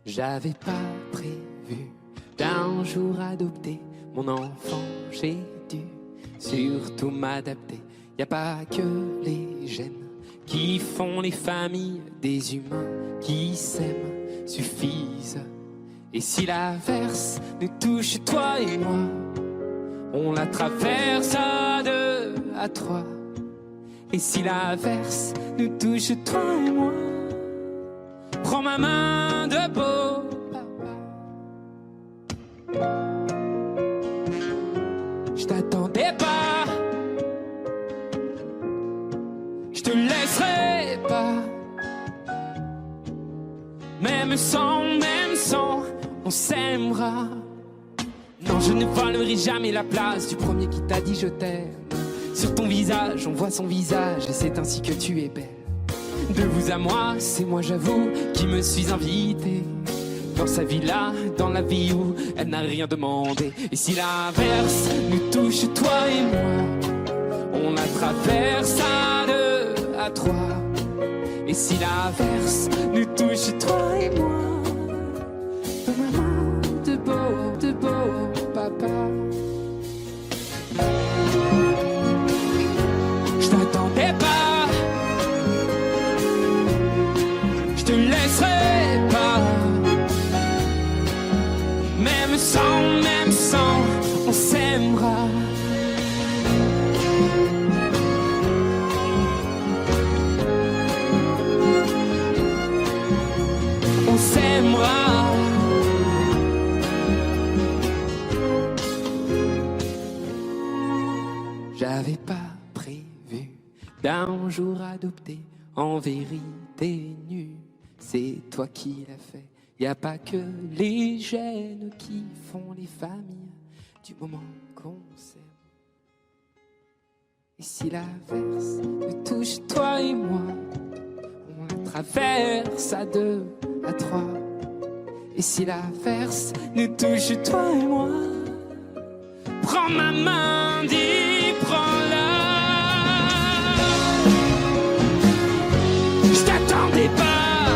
J'avais pas prévu d'un jour adopter mon enfant, j'ai dû surtout m'adapter. Y a pas que les gènes qui font les familles, des humains qui s'aiment suffisent. Et si l'averse nous touche, toi et moi, on la traverse à deux, à trois. Et si l'averse nous touche, toi et moi, prends ma main de beau papa. Je t'attendais pas, je te laisserai pas. Même sans, on s'aimera. Non, je ne volerai jamais la place du premier qui t'a dit je t'aime. Sur ton visage, on voit son visage et c'est ainsi que tu es belle. De vous à moi, c'est moi j'avoue qui me suis invité dans sa villa, dans la vie où elle n'a rien demandé. Et si l'averse nous touche, toi et moi, on la traverse à deux, à trois. Et si l'averse nous touche, toi et moi, ton maman de beau papa. Je t'attendais pas, je te laisserai pas. Même sans, on s'aimera. On s'aimera. J'avais pas prévu d'un jour adopter, en vérité nu. C'est toi qui l'as fait. Y a pas que les gènes qui font les familles du moment qu'on s'aime. Et si l'averse nous touche, toi et moi, on la traverse à deux, à trois. Et si l'averse nous touche, toi et moi, prends ma main, dis prends-la. Je t'attendais pas,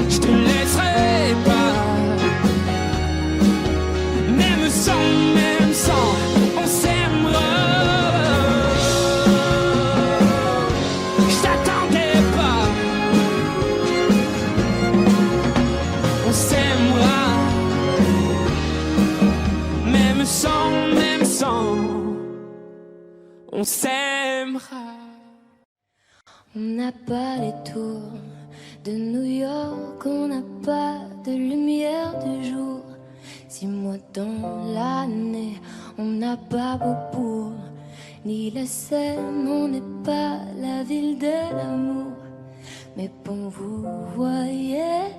je te laisserai pas. Même sans, on s'aimera. Je t'attendais pas, on s'aimera. Même sans, on s'aimera. On n'a pas les tours de New York, on n'a pas de lumière du jour. fois dans l'année, on n'a pas Beaubourg, ni la Seine, on n'est pas la ville de l'amour. Mais bon, vous voyez,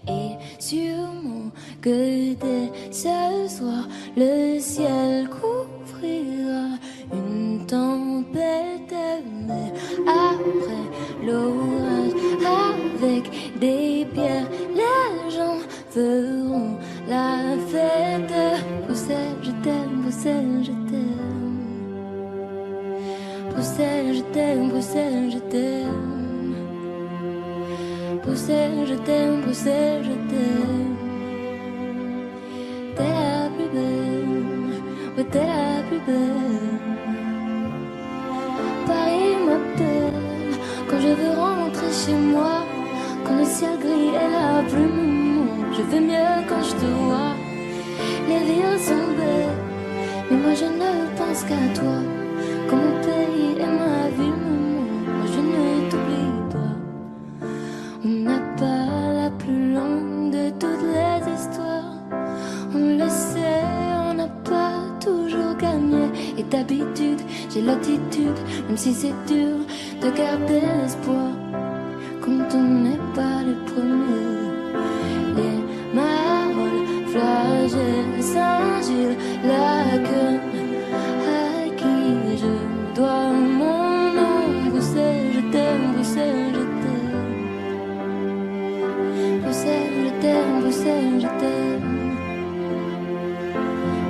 et sûrement que dès ce soir, le ciel couvrira une tempête, mais après l'orage, avec des pierres, les gens feront la fête. Bruxelles, je t'aime, Bruxelles, je t'aime. Bruxelles, je t'aime, Bruxelles, je t'aime. Bruxelles, je t'aime, Bruxelles, je t'aime. T'es la plus belle, ouais, t'es la plus belle. Paris m'appelle quand je veux rentrer chez moi. Quand le ciel gris est la plume, je vais mieux quand je te vois. Les villes sont belles, mais moi je ne pense qu'à toi. Quand mon pays est ma ville, moi je ne t'oublie pas. On n'a pas la plus longue de toutes les histoires. On le sait, on n'a pas toujours gagné. Et d'habitude, j'ai l'attitude, même si c'est dur, de garder l'espoir. Quand on n'est pas les premiers. Les Marolles, Flagey, Saint-Gilles, la queue, à qui je dois mon nom. Bruxelles, je t'aime, Bruxelles, je t'aime. Bruxelles, je t'aime, Bruxelles, je t'aime.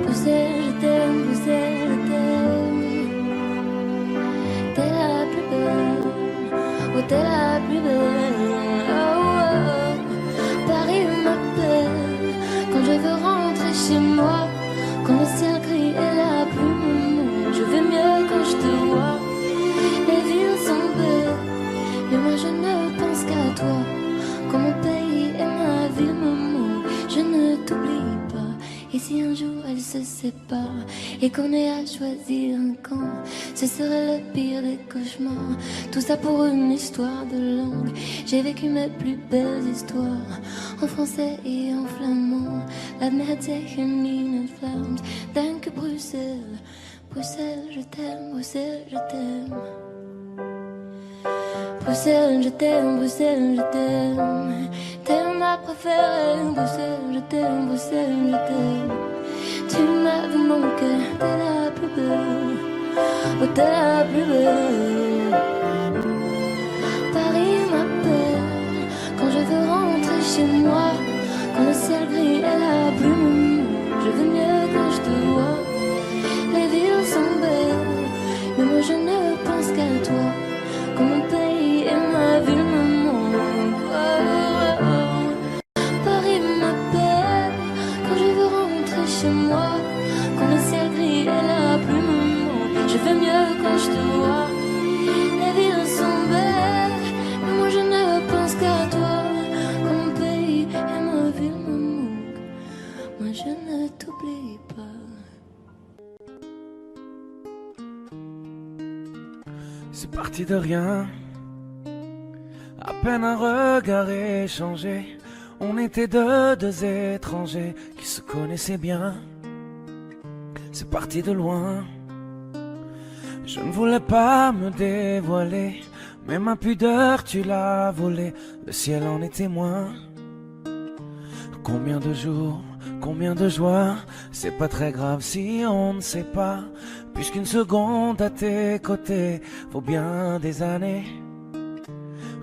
Bruxelles, je t'aime, Bruxelles, je t'aime. T'es la plus belle, oh t'es la plus belle. Oh, oh. Paris m'appelle quand je veux rentrer chez moi. Quand le ciel gris est la plume, je vais mieux quand je te vois. Les villes sont belles, mais moi je ne pense qu'à toi. Quand mon pays et ma ville me manquent, je ne t'oublie pas. Et si un jour elles se séparent et qu'on ait à choisir un camp, ce serait le pire des cauchemars. Tout ça pour une histoire de langue. J'ai vécu mes plus belles histoires en français et en flamand. Laat me het zeggen in het Vlaams. Dank Bruxelles, Bruxelles, je t'aime, Bruxelles, je t'aime. Bruxelles, je t'aime, Bruxelles, je t'aime. T'es ma préférée, Bruxelles, je t'aime, Bruxelles, je t'aime. Tu m'as vu mon cœur, t'es la plus belle, oh t'es la plus belle. Paris m'appelle quand je veux rentrer chez moi. Quand le ciel gris est la plume, je veux mieux quand je te vois. Les villes sont belles, mais moi je ne pense qu'à toi. Quand mon pays et ma ville me manquent, oh, oh, oh. Paris m'appelle quand je veux rentrer chez moi. Quand le ciel gris est la plume, je vais mieux quand je te vois. Les villes sont belles, mais moi je ne pense qu'à toi. Quand mon pays et ma ville me manquent, moi je ne t'oublie pas. C'est parti de rien, à peine un regard échangé. On était deux étrangers qui se connaissaient bien. C'est parti de loin, je ne voulais pas me dévoiler, mais ma pudeur tu l'as volée, le ciel en est témoin. Combien de jours, combien de joies, c'est pas très grave si on ne sait pas, puisqu'une seconde à tes côtés vaut bien des années.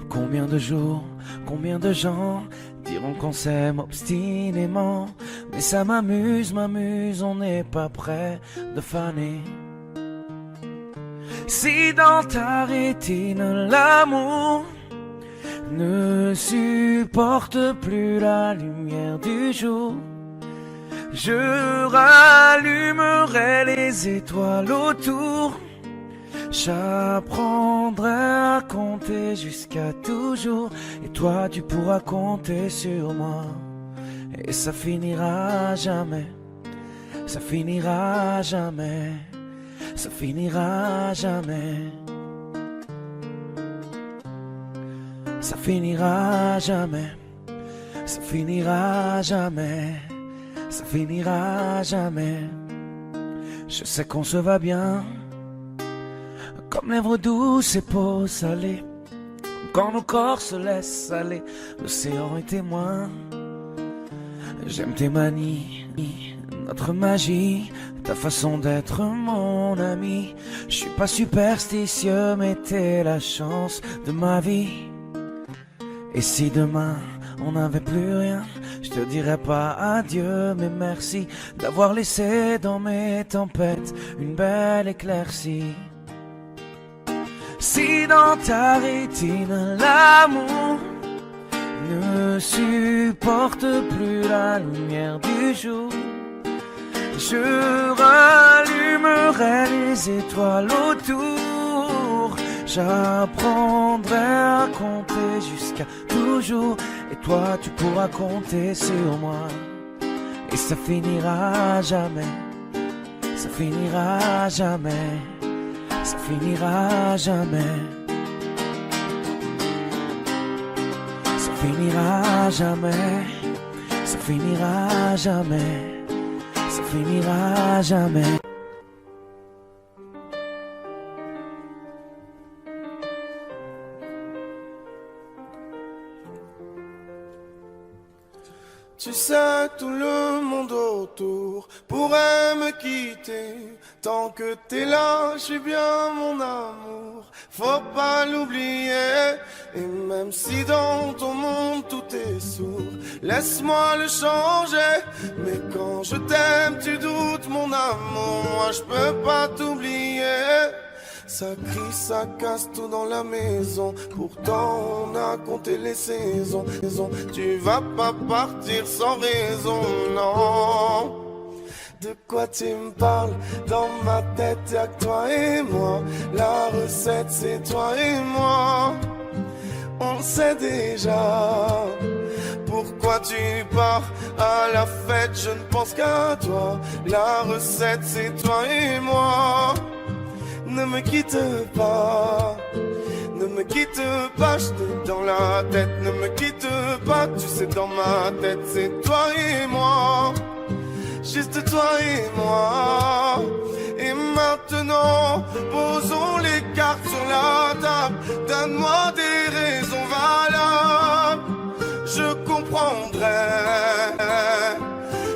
Combien de jours, combien de gens diront qu'on s'aime obstinément, mais ça m'amuse, on n'est pas prêt de faner. Si dans ta rétine l'amour ne supporte plus la lumière du jour, je rallumerai les étoiles autour. J'apprendrai à compter jusqu'à toujours, et toi tu pourras compter sur moi. Et ça finira jamais, ça finira jamais, ça finira jamais. Ça finira jamais, ça finira jamais, ça finira jamais. Je sais qu'on se va bien, comme lèvres douces et peau salée, comme quand nos corps se laissent aller, l'océan est témoin. J'aime tes manies, notre magie, ta façon d'être mon ami. Je suis pas superstitieux, mais t'es la chance de ma vie. Et si demain on n'avait plus rien, je te dirais pas adieu, mais merci d'avoir laissé dans mes tempêtes une belle éclaircie. Si dans ta rétine l'amour ne supporte plus la lumière du jour, je rallumerai les étoiles autour. J'apprendrai à compter jusqu'à toujours, et toi tu pourras compter sur moi. Et ça finira jamais, ça finira jamais, ça finira jamais. Ça finira jamais, ça finira jamais, ça finira jamais. Tu sais, tout le monde autour pourrait me quitter. Tant que t'es là, je suis bien mon amour, faut pas l'oublier. Et même si dans ton monde tout est sourd, laisse-moi le changer. Mais quand je t'aime, tu doutes mon amour, moi je peux pas t'oublier. Ça crie, ça casse tout dans la maison. Pourtant on a compté les saisons. Tu vas pas partir sans raison, non. De quoi tu me parles? Dans ma tête y'a que toi et moi. La recette c'est toi et moi. On sait déjà pourquoi tu pars à la fête. Je ne pense qu'à toi. La recette c'est toi et moi. Ne me quitte pas, ne me quitte pas, je t'ai dans la tête. Ne me quitte pas, tu sais dans ma tête c'est toi et moi, juste toi et moi. Et maintenant, posons les cartes sur la table. Donne-moi des raisons valables, je comprendrai.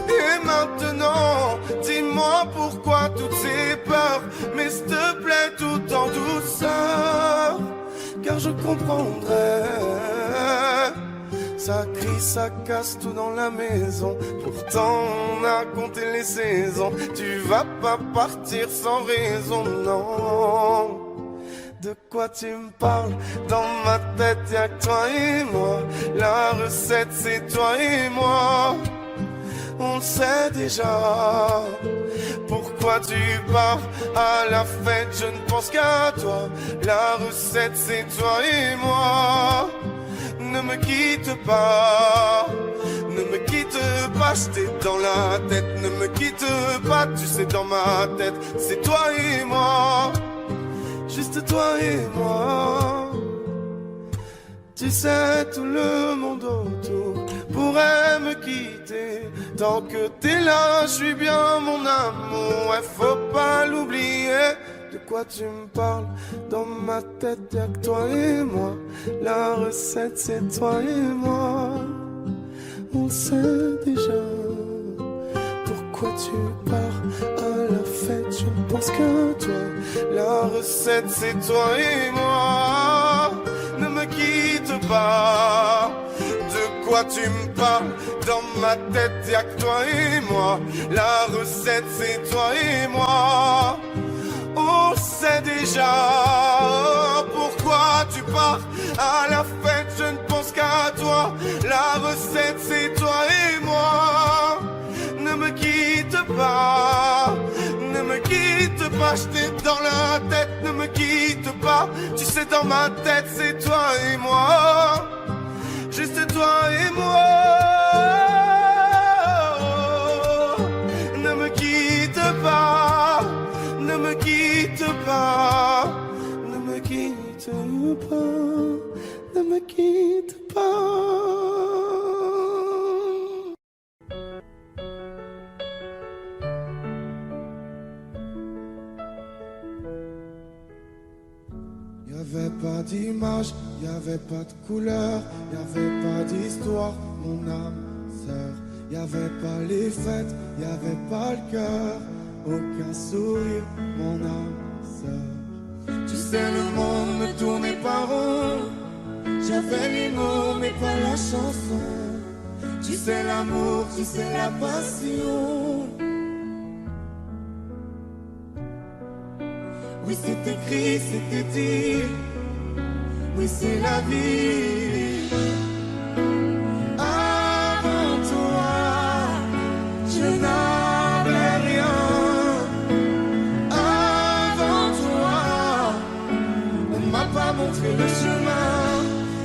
Et maintenant, dis-moi pourquoi toutes ces peurs, mais s'il te plaît tout en douceur, car je comprendrai. Ça crie, ça casse tout dans la maison. Pourtant on a compté les saisons. Tu vas pas partir sans raison, non. De quoi tu me parles? Dans ma tête y'a que toi et moi. La recette c'est toi et moi. On sait déjà pourquoi tu pars à la fête. Je ne pense qu'à toi. La recette c'est toi et moi. Ne me quitte pas, ne me quitte pas, je t'ai dans la tête. Ne me quitte pas, tu sais dans ma tête c'est toi et moi, juste toi et moi. Tu sais, tout le monde autour pourrait me quitter. Tant que t'es là, je suis bien mon amour, ouais, faut pas l'oublier. De quoi tu me parles? Dans ma tête y'a que toi et moi. La recette c'est toi et moi. On sait déjà pourquoi tu pars à la fête. Je ne pense qu'à toi. La recette c'est toi et moi. Ne me quitte pas. De quoi tu me parles? Dans ma tête y'a que toi et moi. La recette c'est toi et moi. On sait déjà pourquoi tu pars à la fête. Je ne pense qu'à toi. La recette c'est toi et moi. Ne me quitte pas, ne me quitte pas, je t'ai dans la tête. Ne me quitte pas, tu sais dans ma tête c'est toi et moi, juste toi et moi. Ne me quitte pas, ne me quitte pas, ne me quitte pas, ne me quitte pas. pas d'image, y avait pas de couleur, y avait pas d'histoire, mon âme sœur. Y avait pas les fêtes, y avait pas le cœur, aucun sourire, mon âme sœur. Tu sais, le monde me tournait pas rond, j'avais les mots mais pas la chanson. Tu sais l'amour, tu sais la passion. Oui, c'est écrit, c'était dit. Oui, c'est la vie. Avant toi, je n'avais rien. Avant toi, on m'a pas montré le chemin.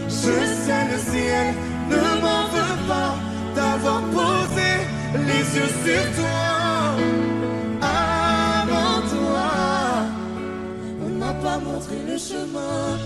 Je sais, le ciel ne m'en veut pas d'avoir posé les yeux sur toi. Avant toi, on m'a pas montré le chemin.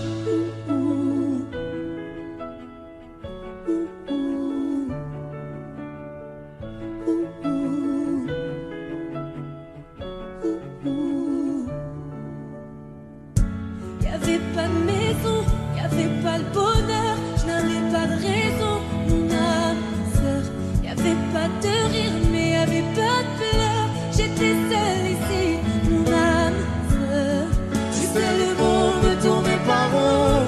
Y'avait pas de maison, y'avait pas le bonheur, je n'avais pas de raison, mon âme sœur. Y'avait pas de rire, mais y'avait pas de pleurs. J'étais seule ici, mon âme sœur. Tu sais, le monde ne tournait pas rond.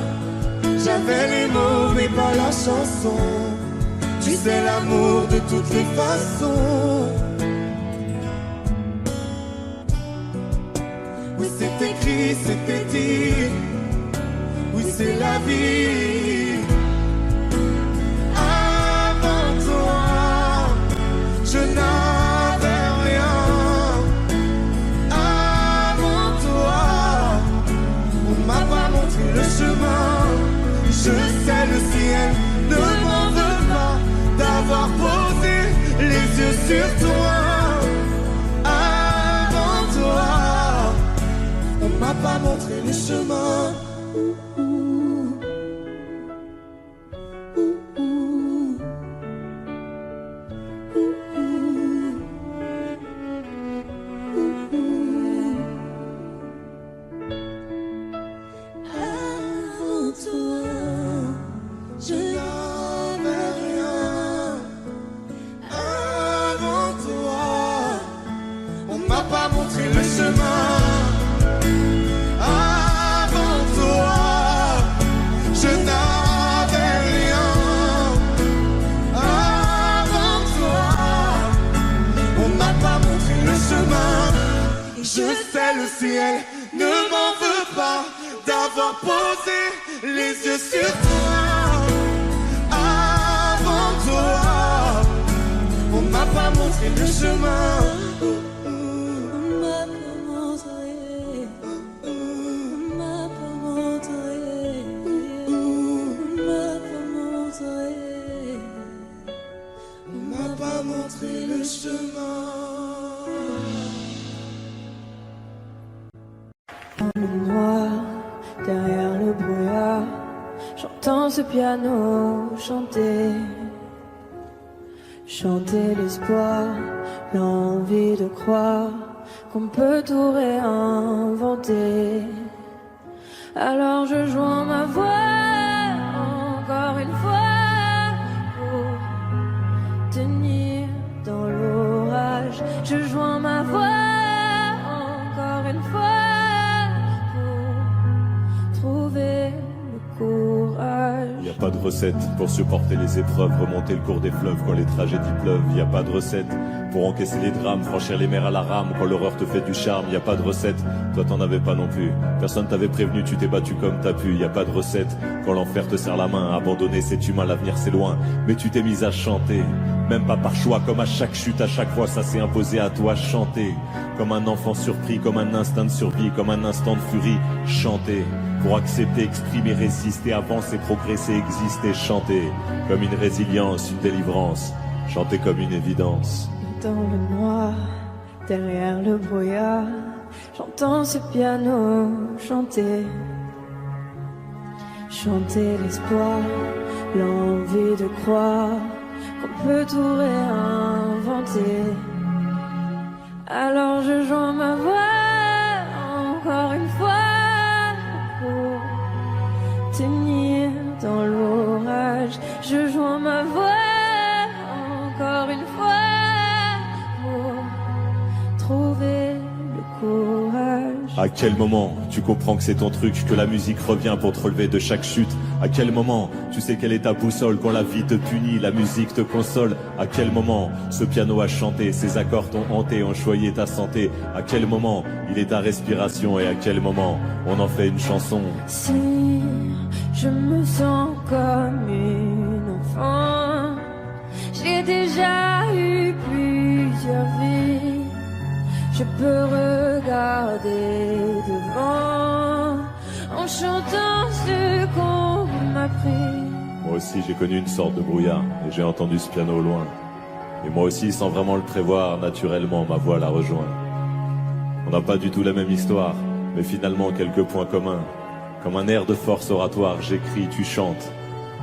J'avais les mots, mais pas la chanson. Tu sais, l'amour de toutes les façons. Oui, c'est écrit, c'était dit. Oui, c'est la vie. Avant toi, je n'avais rien. Avant toi, on m'a pas montré le chemin. Je sais, le ciel ne m'en veut pas d'avoir posé les yeux sur toi. Avant toi, on m'a pas montré le chemin. Avant toi, je n'avais rien. Avant toi, on m'a pas montré le chemin. Avant toi, je n'avais rien. Avant toi, on m'a pas montré le chemin. Je sais, le ciel ne m'en veut pas d'avoir posé les yeux sur toi. Avant toi, on m'a pas montré le chemin. on m'a pas montré, on m'a pas montré, on m'a pas montré, On m'a pas montré le chemin. Dans le noir, derrière le brouillard, j'entends ce piano chanter. Chanter l'espoir, l'envie de croire qu'on peut tout réinventer. Alors je joins ma voix encore une fois pour tenir dans l'orage. Je joins ma voix encore une fois pour trouver le courage. Y a pas de recette pour supporter les épreuves, remonter le cours des fleuves quand les tragédies pleuvent. Y a pas de recette pour encaisser les drames, franchir les mers à la rame quand l'horreur te fait du charme. Y a pas de recette, toi t'en avais pas non plus. Personne t'avait prévenu, tu t'es battu comme t'as pu. Y a pas de recette quand l'enfer te serre la main. Abandonner c'est humain, l'avenir c'est loin. Mais tu t'es mise à chanter, même pas par choix. Comme à chaque chute, à chaque fois ça s'est imposé à toi. Chanter comme un enfant surpris, comme un instinct de survie, comme un instant de furie. Chanter pour accepter, exprimer, résister, avancer, progresser, exister. Chanter comme une résilience, une délivrance. Chanter comme une évidence. Dans le noir, derrière le brouillard, j'entends ce piano chanter. Chanter l'espoir, l'envie de croire qu'on peut tout réinventer. Alors je joins ma voix encore une fois pour À quel moment tu comprends que c'est ton truc, que la musique revient pour te relever de chaque chute? À quel moment tu sais quelle est ta boussole quand la vie te punit, la musique te console? À quel moment ce piano a chanté, ses accords t'ont hanté, ont choyé ta santé? À quel moment il est ta respiration et à quel moment on en fait une chanson? Si je me sens comme une enfant, j'ai déjà eu plusieurs vies. Je peux regarder devant en chantant ce qu'on m'a pris. Moi aussi j'ai connu une sorte de brouillard et j'ai entendu ce piano au loin. Et moi aussi, sans vraiment le prévoir, naturellement ma voix la rejoint. On n'a pas du tout la même histoire, mais finalement quelques points communs. Comme un air de force oratoire, j'écris, tu chantes,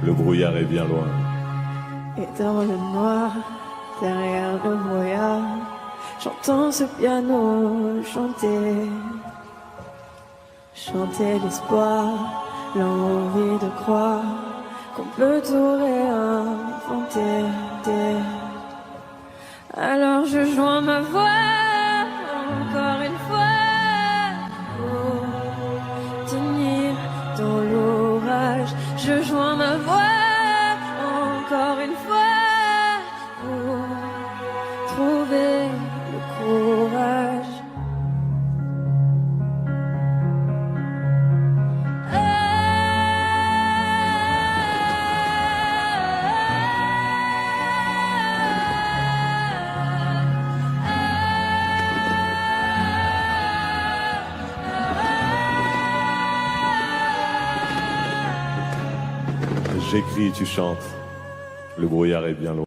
le brouillard est bien loin. Et dans le noir, derrière le brouillard, j'entends ce piano chanter, chanter l'espoir, l'envie de croire qu'on peut tout réinventer. Alors je joins ma voix encore une fois pour tenir dans l'orage. Je joins ma voix encore une fois pour trouver le courage. J'écris, tu chantes, le brouillard est bien loin.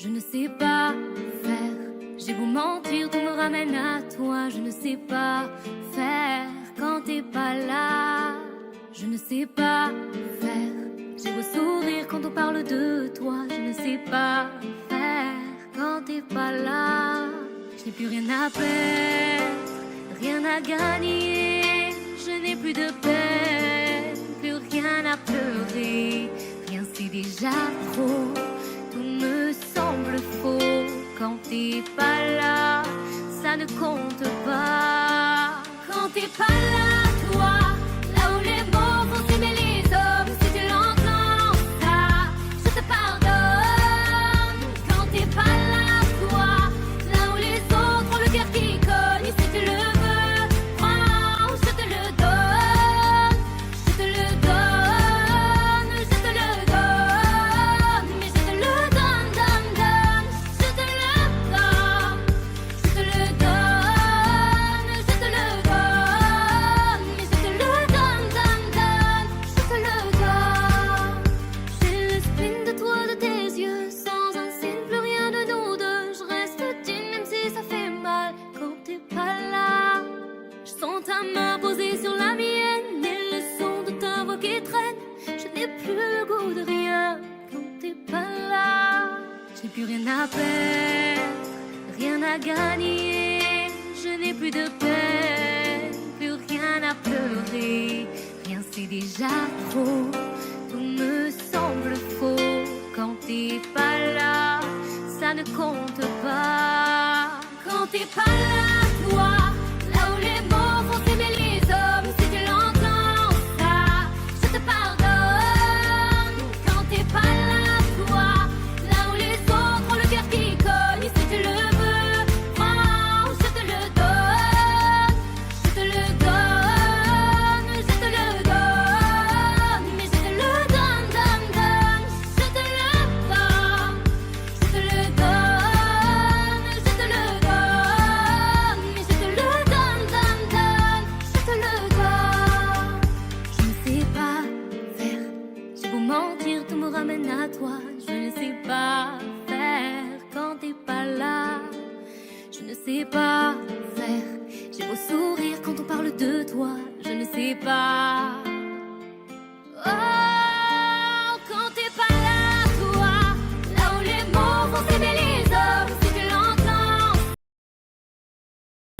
Je ne sais pas faire, j'ai beau mentir, tout me ramène à toi. Je ne sais pas faire quand t'es pas là. Je ne sais pas faire, j'ai beau sourire quand on parle de toi. Je ne sais pas faire quand t'es pas là. Je n'ai plus rien à perdre, rien à gagner. Je n'ai plus de peine, plus rien à pleurer. Rien c'est déjà trop. Tout me semble faux quand t'es pas là, ça ne compte pas. Quand t'es pas là, toi, là où les mots vont s'aimer les hommes, si tu l'entends, ça, je te pardonne. Quand t'es pas là, toi, là où les autres ont le cœur qui cogne, si tu le veux, prends, je te le donne, je te le donne, je te le donne, mais je te le donne. à perdre, rien à gagner. Je n'ai plus de peine, plus rien à pleurer. Rien c'est déjà trop, tout me semble faux. Quand t'es pas là, ça ne compte pas.